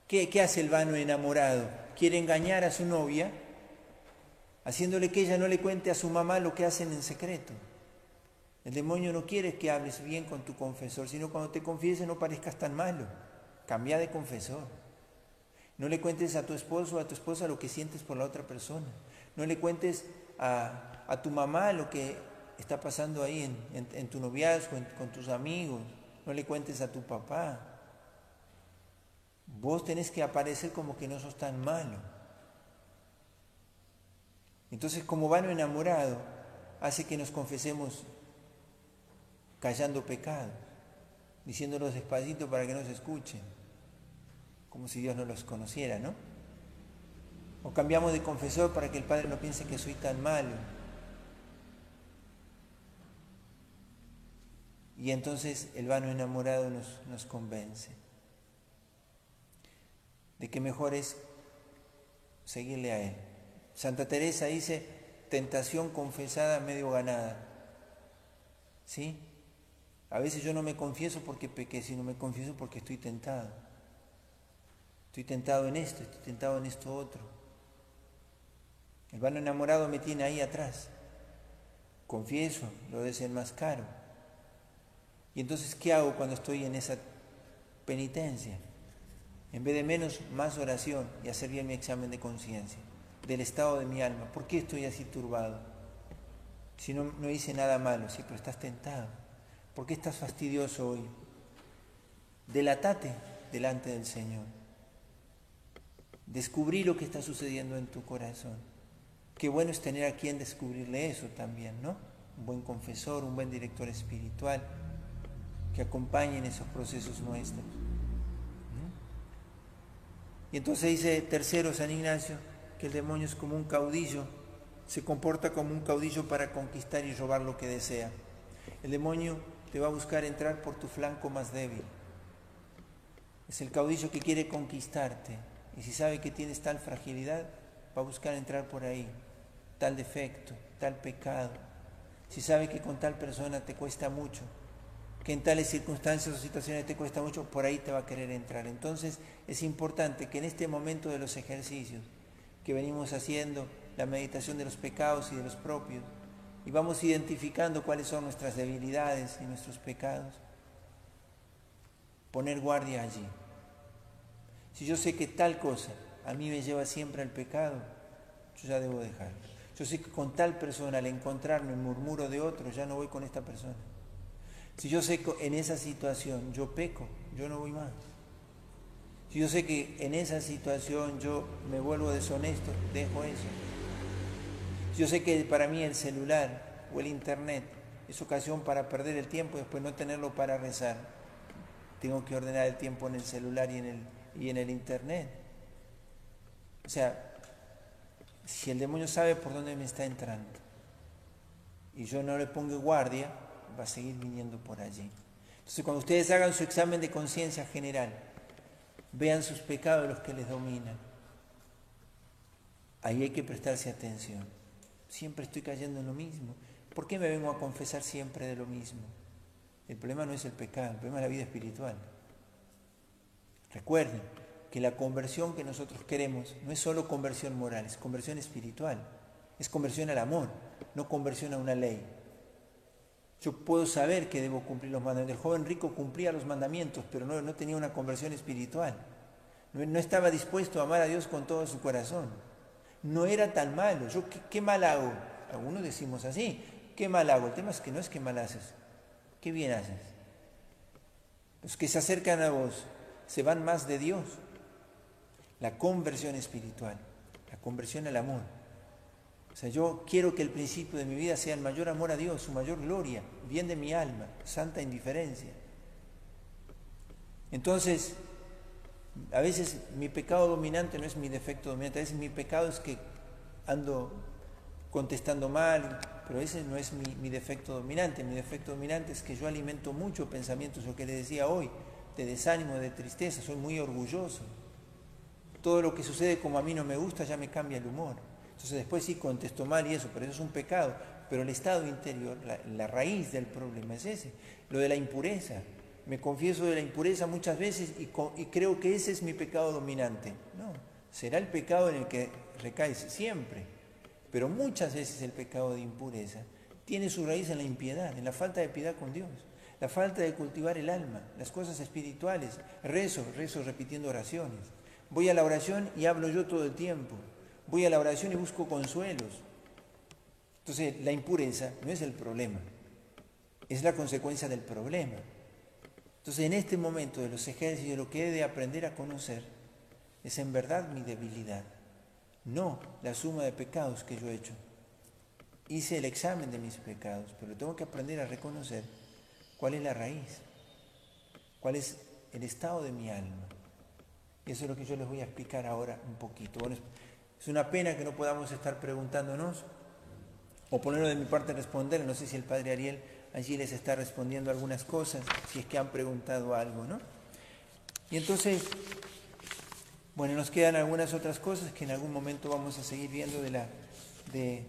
¿Qué hace el vano enamorado? Quiere engañar a su novia, haciéndole que ella no le cuente a su mamá lo que hacen en secreto. El demonio no quiere que hables bien con tu confesor, sino cuando te confieses no parezcas tan malo. Cambia de confesor. No le cuentes a tu esposo o a tu esposa lo que sientes por la otra persona. No le cuentes a tu mamá lo que está pasando ahí en tu noviazgo, con tus amigos. No le cuentes a tu papá. Vos tenés que aparecer como que no sos tan malo. Entonces, como vano enamorado, hace que nos confesemos callando pecados, diciéndolos despacito para que no se escuchen, como si Dios no los conociera, ¿no? O cambiamos de confesor para que el Padre no piense que soy tan malo. Y entonces el vano enamorado nos convence de que mejor es seguirle a Él. Santa Teresa dice, tentación confesada, medio ganada. ¿Sí? A veces yo no me confieso porque pequé, sino me confieso porque estoy tentado. Estoy tentado en esto, estoy tentado en esto otro. El vano enamorado me tiene ahí atrás. Confieso, lo desenmascaro. Y entonces, ¿qué hago cuando estoy en esa penitencia? En vez de menos, más oración y hacer bien mi examen de conciencia, del estado de mi alma. ¿Por qué estoy así turbado? Si no hice nada malo, sí, pero estás tentado. ¿Por qué estás fastidioso hoy? Delatate delante del Señor. Descubrí lo que está sucediendo en tu corazón. Qué bueno es tener a quien descubrirle eso también, ¿no? Un buen confesor, un buen director espiritual que acompañe en esos procesos nuestros. Y entonces dice tercero San Ignacio que el demonio es como un caudillo, se comporta como un caudillo para conquistar y robar lo que desea. El demonio te va a buscar entrar por tu flanco más débil. Es el caudillo que quiere conquistarte y si sabe que tienes tal fragilidad, va a buscar entrar por ahí, tal defecto, tal pecado. Si sabe que con tal persona te cuesta mucho, que en tales circunstancias o situaciones te cuesta mucho, por ahí te va a querer entrar. Entonces es importante que en este momento de los ejercicios que venimos haciendo, la meditación de los pecados y de los propios, y vamos identificando cuáles son nuestras debilidades y nuestros pecados, poner guardia allí. Si yo sé que tal cosa a mí me lleva siempre al pecado, yo ya debo dejarlo. Yo sé que con tal persona al encontrarme murmuro de otro, ya no voy con esta persona. Si yo sé que en esa situación yo peco, yo no voy más. Si yo sé que en esa situación yo me vuelvo deshonesto, dejo eso. Si yo sé que para mí el celular o el internet es ocasión para perder el tiempo y después no tenerlo para rezar, tengo que ordenar el tiempo en el celular y en el internet. O sea, si el demonio sabe por dónde me está entrando y yo no le pongo guardia, va a seguir viniendo por allí. Entonces, cuando ustedes hagan su examen de conciencia general, vean sus pecados, los que les dominan. Ahí hay que prestarse atención. Siempre estoy cayendo en lo mismo. ¿Por qué me vengo a confesar siempre de lo mismo? El problema no es el pecado, el problema es la vida espiritual. Recuerden que la conversión que nosotros queremos no es solo conversión moral, es conversión espiritual, es conversión al amor, no conversión a una ley. Yo puedo saber que debo cumplir los mandamientos. El joven rico cumplía los mandamientos, pero no tenía una conversión espiritual. No estaba dispuesto a amar a Dios con todo su corazón. No era tan malo. Yo, ¿qué mal hago? Algunos decimos así. ¿Qué mal hago? El tema es que no es que mal haces. ¿Qué bien haces? Los que se acercan a vos se van más de Dios. La conversión espiritual, la conversión al amor. O sea, yo quiero que el principio de mi vida sea el mayor amor a Dios, su mayor gloria, bien de mi alma, santa indiferencia. Entonces, a veces mi pecado dominante no es mi defecto dominante, a veces mi pecado es que ando contestando mal, pero ese no es mi defecto dominante. Mi defecto dominante es que yo alimento mucho pensamientos, lo que les decía hoy, de desánimo, de tristeza, soy muy orgulloso. Todo lo que sucede como a mí no me gusta ya me cambia el humor. Entonces después sí contesto mal y eso, pero eso es un pecado. Pero el estado interior, la raíz del problema es ese, lo de la impureza. Me confieso de la impureza muchas veces y creo que ese es mi pecado dominante. No, será el pecado en el que recaes siempre. Pero muchas veces el pecado de impureza tiene su raíz en la impiedad, en la falta de piedad con Dios, la falta de cultivar el alma, las cosas espirituales. Rezo repitiendo oraciones. Voy a la oración y hablo yo todo el tiempo. Voy a la oración y busco consuelos. Entonces, la impureza no es el problema, es la consecuencia del problema. Entonces, en este momento de los ejercicios, lo que he de aprender a conocer es en verdad mi debilidad, no la suma de pecados que yo he hecho. Hice el examen de mis pecados, pero tengo que aprender a reconocer cuál es la raíz, cuál es el estado de mi alma. Y eso es lo que yo les voy a explicar ahora un poquito. Bueno, es una pena que no podamos estar preguntándonos o ponerlo de mi parte a responder. No sé si el padre Ariel allí les está respondiendo algunas cosas, si es que han preguntado algo, ¿no? Y entonces, bueno, nos quedan algunas otras cosas que en algún momento vamos a seguir viendo de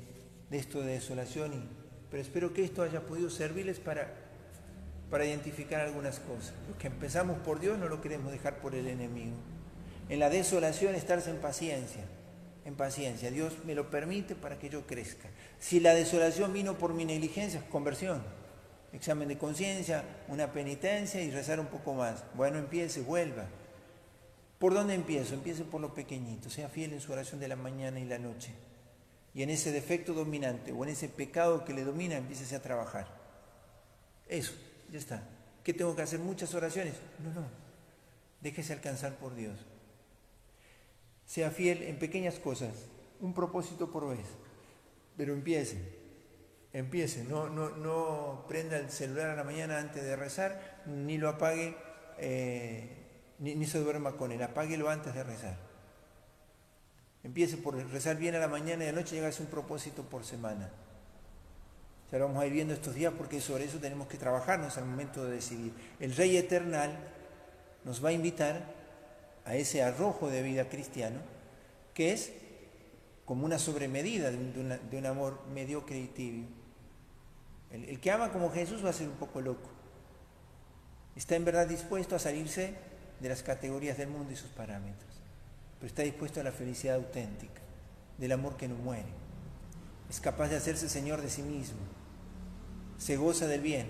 esto de desolación, pero espero que esto haya podido servirles para identificar algunas cosas. Lo que empezamos por Dios no lo queremos dejar por el enemigo. En la desolación estarse en paciencia. Dios me lo permite para que yo crezca. Si la desolación vino por mi negligencia, es conversión. Examen de conciencia, una penitencia y rezar un poco más. Bueno, empiece, vuelva. ¿Por dónde empiezo? Empiece por lo pequeñito. Sea fiel en su oración de la mañana y la noche. Y en ese defecto dominante o en ese pecado que le domina, empiece a trabajar. Eso, ya está. ¿Qué tengo que hacer? ¿Muchas oraciones? No. Déjese alcanzar por Dios. Sea fiel en pequeñas cosas, un propósito por vez, pero empiece, no prenda el celular a la mañana antes de rezar, ni lo apague, ni se duerma con él, apáguelo antes de rezar. Empiece por rezar bien a la mañana y a la noche, llegarse un propósito por semana. Ya lo vamos a ir viendo estos días porque sobre eso tenemos que trabajarnos al momento de decidir. El Rey Eternal nos va a invitar a ese arrojo de vida cristiano, que es como una sobremedida de un amor mediocre y tibio. El que ama como Jesús va a ser un poco loco. Está en verdad dispuesto a salirse de las categorías del mundo y sus parámetros, pero está dispuesto a la felicidad auténtica, del amor que no muere. Es capaz de hacerse Señor de sí mismo. Se goza del bien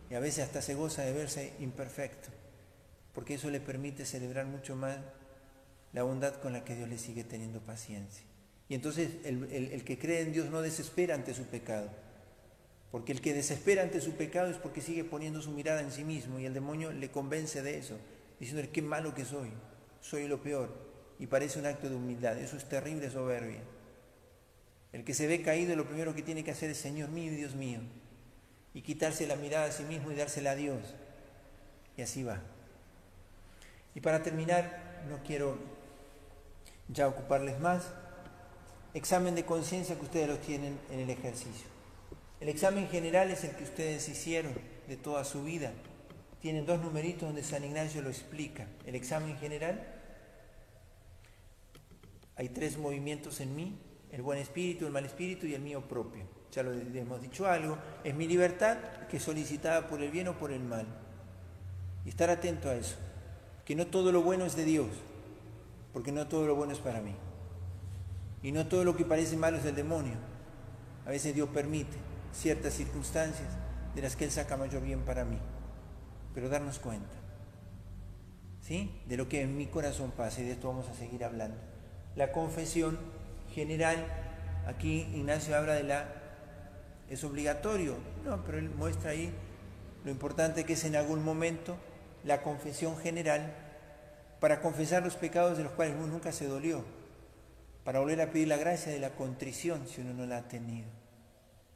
y a veces hasta se goza de verse imperfecto, porque eso le permite celebrar mucho más la bondad con la que Dios le sigue teniendo paciencia. Y entonces el que cree en Dios no desespera ante su pecado, porque el que desespera ante su pecado es porque sigue poniendo su mirada en sí mismo y el demonio le convence de eso, diciéndole qué malo que soy lo peor, y parece un acto de humildad. Eso es terrible soberbia. El que se ve caído lo primero que tiene que hacer es Señor mío y Dios mío, y quitarse la mirada a sí mismo y dársela a Dios, y así va. Y para terminar, no quiero ya ocuparles más. Examen de conciencia que ustedes lo tienen en el ejercicio. El examen general es el que ustedes hicieron de toda su vida. Tienen 2 numeritos donde San Ignacio lo explica. El examen general, hay 3 movimientos en mí, el buen espíritu, el mal espíritu y el mío propio. Ya lo hemos dicho algo, es mi libertad que es solicitada por el bien o por el mal. Y estar atento a eso, que no todo lo bueno es de Dios, porque no todo lo bueno es para mí. Y no todo lo que parece malo es del demonio. A veces Dios permite ciertas circunstancias de las que Él saca mayor bien para mí. Pero darnos cuenta, ¿sí?, de lo que en mi corazón pasa, y de esto vamos a seguir hablando. La confesión general, aquí Ignacio habla es obligatorio, no, pero él muestra ahí lo importante que es en algún momento la confesión general para confesar los pecados de los cuales uno nunca se dolió, para volver a pedir la gracia de la contrición si uno no la ha tenido.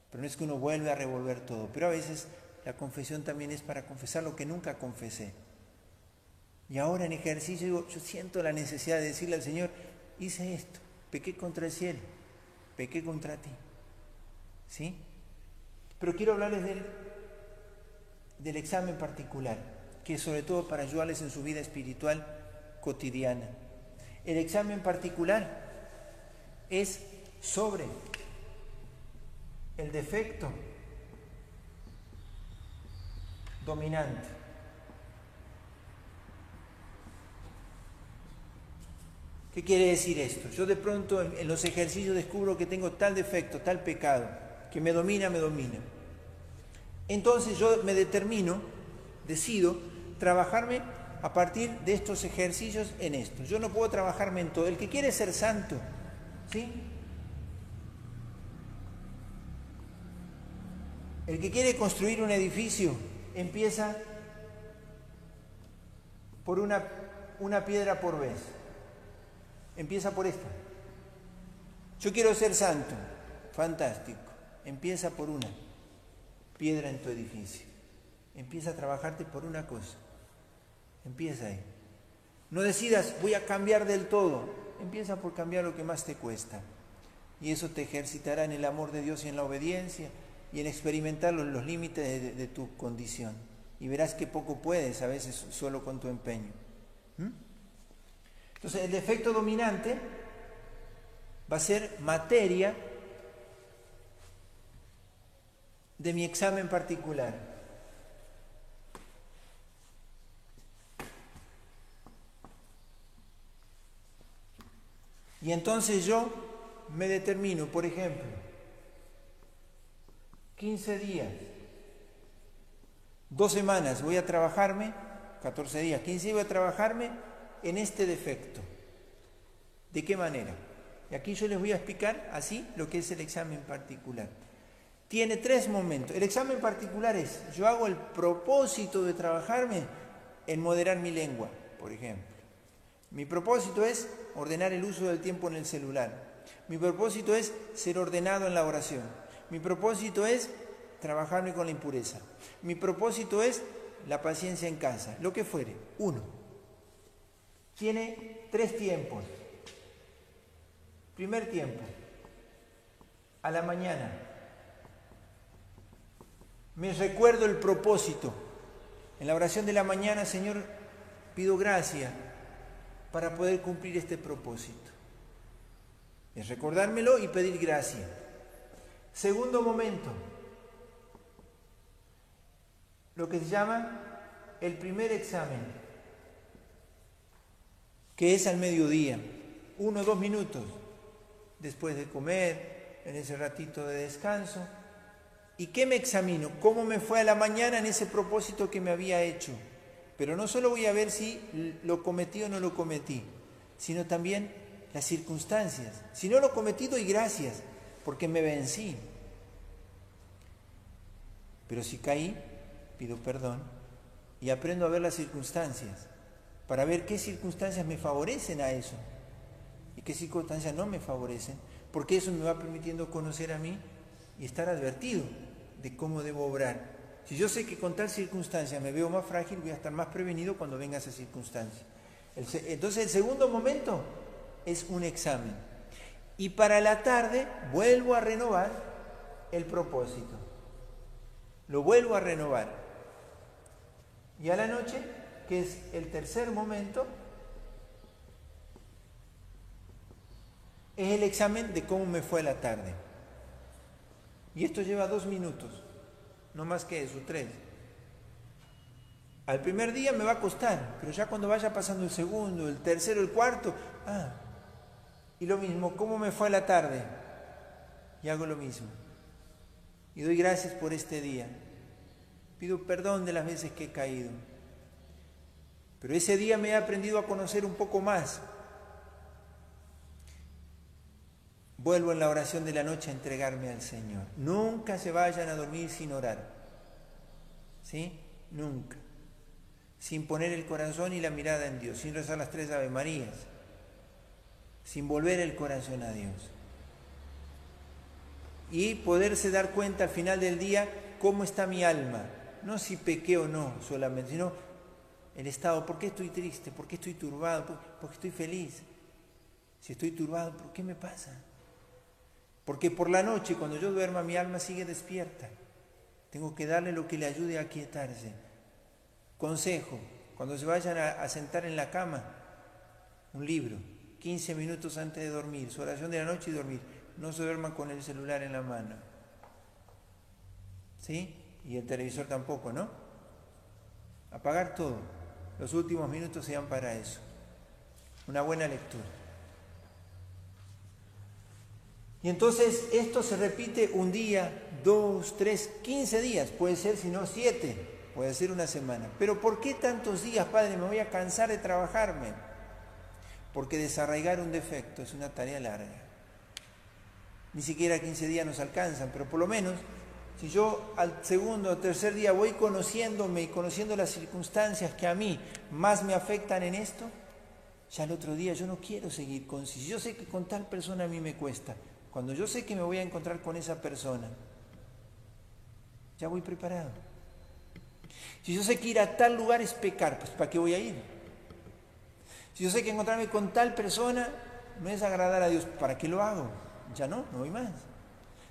Pero no es que uno vuelve a revolver todo, pero a veces la confesión también es para confesar lo que nunca confesé. Y ahora en ejercicio digo, yo siento la necesidad de decirle al Señor, hice esto, pequé contra el cielo, pequé contra ti. ¿Sí? Pero quiero hablarles del examen particular, que es sobre todo para ayudarles en su vida espiritual cotidiana. El examen particular es sobre el defecto dominante. ¿Qué quiere decir esto? Yo de pronto en los ejercicios descubro que tengo tal defecto, tal pecado, que me domina. Entonces yo me decido trabajarme a partir de estos ejercicios en esto. Yo no puedo trabajarme en todo. El que quiere ser santo, ¿sí?, el que quiere construir un edificio empieza por una piedra por vez. Empieza por esta. Yo quiero ser santo. Fantástico. Empieza por una piedra en tu edificio. Empieza a trabajarte por una cosa. Empieza ahí. No decidas, voy a cambiar del todo. Empieza por cambiar lo que más te cuesta. Y eso te ejercitará en el amor de Dios y en la obediencia y en experimentar los límites de tu condición. Y verás que poco puedes a veces solo con tu empeño. Entonces el defecto dominante va a ser materia de mi examen particular. Y entonces yo me determino, por ejemplo, 15 días, 2 semanas voy a trabajarme, 14 días, 15 días voy a trabajarme en este defecto. ¿De qué manera? Y aquí yo les voy a explicar así lo que es el examen particular. Tiene 3 momentos. El examen particular es, yo hago el propósito de trabajarme en moderar mi lengua, por ejemplo. Mi propósito es ordenar el uso del tiempo en el celular. Mi propósito es ser ordenado en la oración. Mi propósito es trabajarme con la impureza. Mi propósito es la paciencia en casa, lo que fuere. 1. Tiene 3 tiempos. Primer tiempo, a la mañana. Me recuerdo el propósito. En la oración de la mañana, Señor, pido gracia para poder cumplir este propósito. Es recordármelo y pedir gracia. Segundo momento, lo que se llama el primer examen, que es al mediodía, 1 o 2 minutos después de comer, en ese ratito de descanso. ¿Y qué me examino? ¿Cómo me fue a la mañana en ese propósito que me había hecho? Pero no solo voy a ver si lo cometí o no lo cometí, sino también las circunstancias. Si no lo cometí, doy gracias, porque me vencí. Pero si caí, pido perdón y aprendo a ver las circunstancias, para ver qué circunstancias me favorecen a eso y qué circunstancias no me favorecen, porque eso me va permitiendo conocer a mí y estar advertido de cómo debo obrar. Si yo sé que con tal circunstancia me veo más frágil, voy a estar más prevenido cuando venga esa circunstancia. Entonces el segundo momento es un examen. Y para la tarde vuelvo a renovar el propósito. Lo vuelvo a renovar. Y a la noche, que es el tercer momento, es el examen de cómo me fue la tarde. Y esto lleva 2 minutos, no más que eso, 3. Al primer día me va a costar, pero ya cuando vaya pasando el segundo, el tercero, el cuarto, y lo mismo, ¿cómo me fue la tarde? Y hago lo mismo. Y doy gracias por este día. Pido perdón de las veces que he caído. Pero ese día me he aprendido a conocer un poco más. Vuelvo en la oración de la noche a entregarme al Señor. Nunca se vayan a dormir sin orar. ¿Sí? Nunca. Sin poner el corazón y la mirada en Dios, sin rezar las 3 Ave Marías, sin volver el corazón a Dios. Y poderse dar cuenta al final del día cómo está mi alma. No si pequé o no solamente, sino el estado. ¿Por qué estoy triste? ¿Por qué estoy turbado? ¿Por qué estoy feliz? Si estoy turbado, ¿por qué me pasa? Porque por la noche, cuando yo duerma, mi alma sigue despierta. Tengo que darle lo que le ayude a aquietarse. Consejo, cuando se vayan a sentar en la cama, un libro, 15 minutos antes de dormir, su oración de la noche y dormir. No se duerman con el celular en la mano. ¿Sí? Y el televisor tampoco, ¿no? Apagar todo. Los últimos minutos sean para eso. Una buena lectura. Y entonces esto se repite un día, 2, 3, 15 días, puede ser si no 7, puede ser una semana. Pero ¿por qué tantos días, Padre? Me voy a cansar de trabajarme. Porque desarraigar un defecto es una tarea larga. Ni siquiera 15 días nos alcanzan, pero por lo menos, si yo al segundo o tercer día voy conociéndome y conociendo las circunstancias que a mí más me afectan en esto, ya el otro día yo no quiero seguir con... Si yo sé que con tal persona a mí me cuesta, cuando yo sé que me voy a encontrar con esa persona, ya voy preparado. Si yo sé que ir a tal lugar es pecar, pues ¿para qué voy a ir? Si yo sé que encontrarme con tal persona no es agradar a Dios, ¿para qué lo hago? Ya no voy más.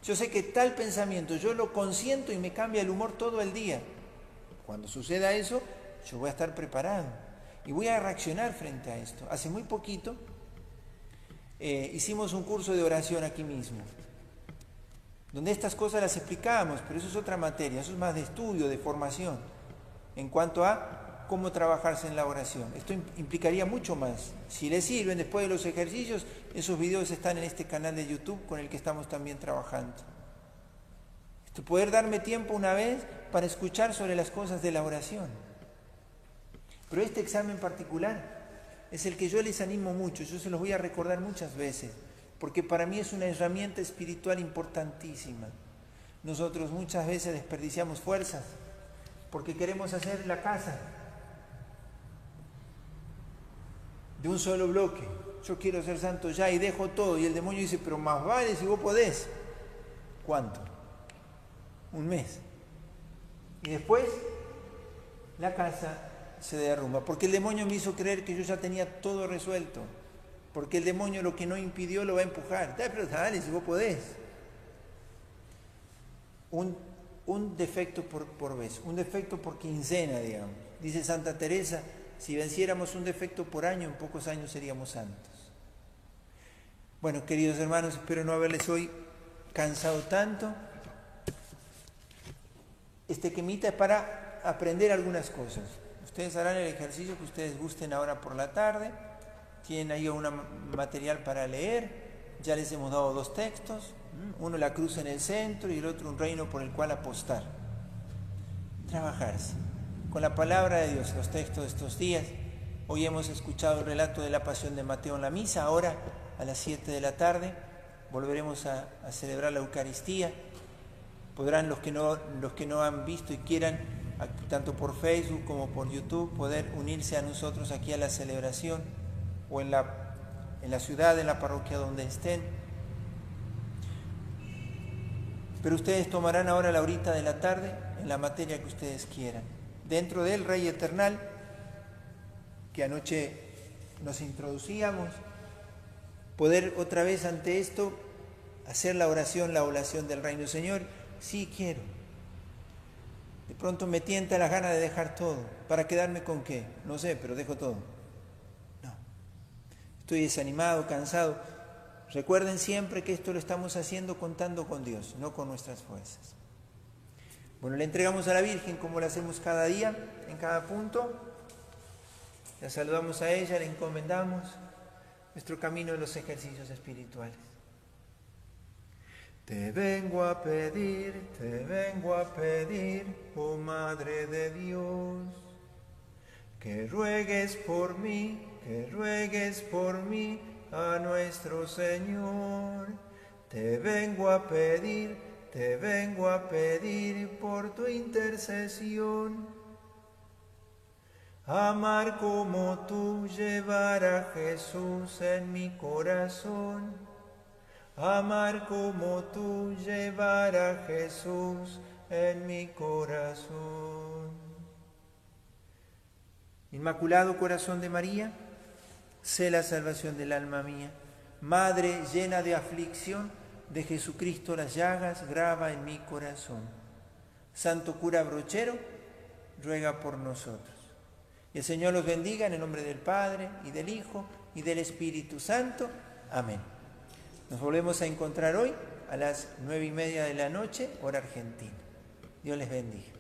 Yo sé que tal pensamiento yo lo consiento y me cambia el humor todo el día. Cuando suceda eso, yo voy a estar preparado y voy a reaccionar frente a esto. Hace muy poquito hicimos un curso de oración aquí mismo, donde estas cosas las explicábamos, pero eso es otra materia, eso es más de estudio, de formación, en cuanto a cómo trabajarse en la oración. Esto implicaría mucho más. Si les sirven después de los ejercicios, esos videos están en este canal de YouTube con el que estamos también trabajando. Poder darme tiempo una vez para escuchar sobre las cosas de la oración. Pero este examen particular es el que yo les animo mucho, yo se los voy a recordar muchas veces, porque para mí es una herramienta espiritual importantísima. Nosotros muchas veces desperdiciamos fuerzas porque queremos hacer la casa de un solo bloque. Yo quiero ser santo ya y dejo todo. Y el demonio dice, pero más vale si vos podés. ¿Cuánto? Un mes. Y después la casa se derrumba. Porque el demonio me hizo creer que yo ya tenía todo resuelto. Porque el demonio lo que no impidió lo va a empujar. Pero dale si vos podés. Un defecto por vez. Un defecto por quincena, digamos. Dice Santa Teresa, si venciéramos un defecto por año, en pocos años seríamos santos. Bueno, queridos hermanos, espero no haberles hoy cansado tanto. Este quemita es para aprender algunas cosas. Ustedes harán el ejercicio que ustedes gusten ahora por la tarde. Tienen ahí un material para leer. Ya les hemos dado 2 textos. Uno, la cruz en el centro, y el otro, un reino por el cual apostar. Trabajarse con la palabra de Dios, los textos de estos días. Hoy hemos escuchado el relato de la pasión de Mateo en la misa. Ahora, a las 7 de la tarde, volveremos a celebrar la Eucaristía. Podrán los que no han visto y quieran, tanto por Facebook como por YouTube, poder unirse a nosotros aquí a la celebración, o en la ciudad, en la parroquia donde estén. Pero ustedes tomarán ahora la horita de la tarde en la materia que ustedes quieran. Dentro del Rey Eternal, que anoche nos introducíamos, poder otra vez ante esto hacer la oración del reino. Señor, sí quiero. De pronto me tienta las ganas de dejar todo. ¿Para quedarme con qué? No sé, pero dejo todo. No. Estoy desanimado, cansado. Recuerden siempre que esto lo estamos haciendo contando con Dios, no con nuestras fuerzas. Bueno, le entregamos a la Virgen como lo hacemos cada día, en cada punto. La saludamos a ella, le encomendamos nuestro camino de los ejercicios espirituales. Te vengo a pedir, oh Madre de Dios, que ruegues por mí a nuestro Señor. Te vengo a pedir por tu intercesión. Amar como tú, llevar a Jesús en mi corazón. Amar como tú, llevar a Jesús en mi corazón. Inmaculado Corazón de María, sé la salvación del alma mía. Madre llena de aflicción, de Jesucristo las llagas grava en mi corazón. Santo cura brochero, ruega por nosotros. Y el Señor los bendiga en el nombre del Padre, y del Hijo, y del Espíritu Santo. Amén. Nos volvemos a encontrar hoy a las 9:30 de la noche, hora argentina. Dios les bendiga.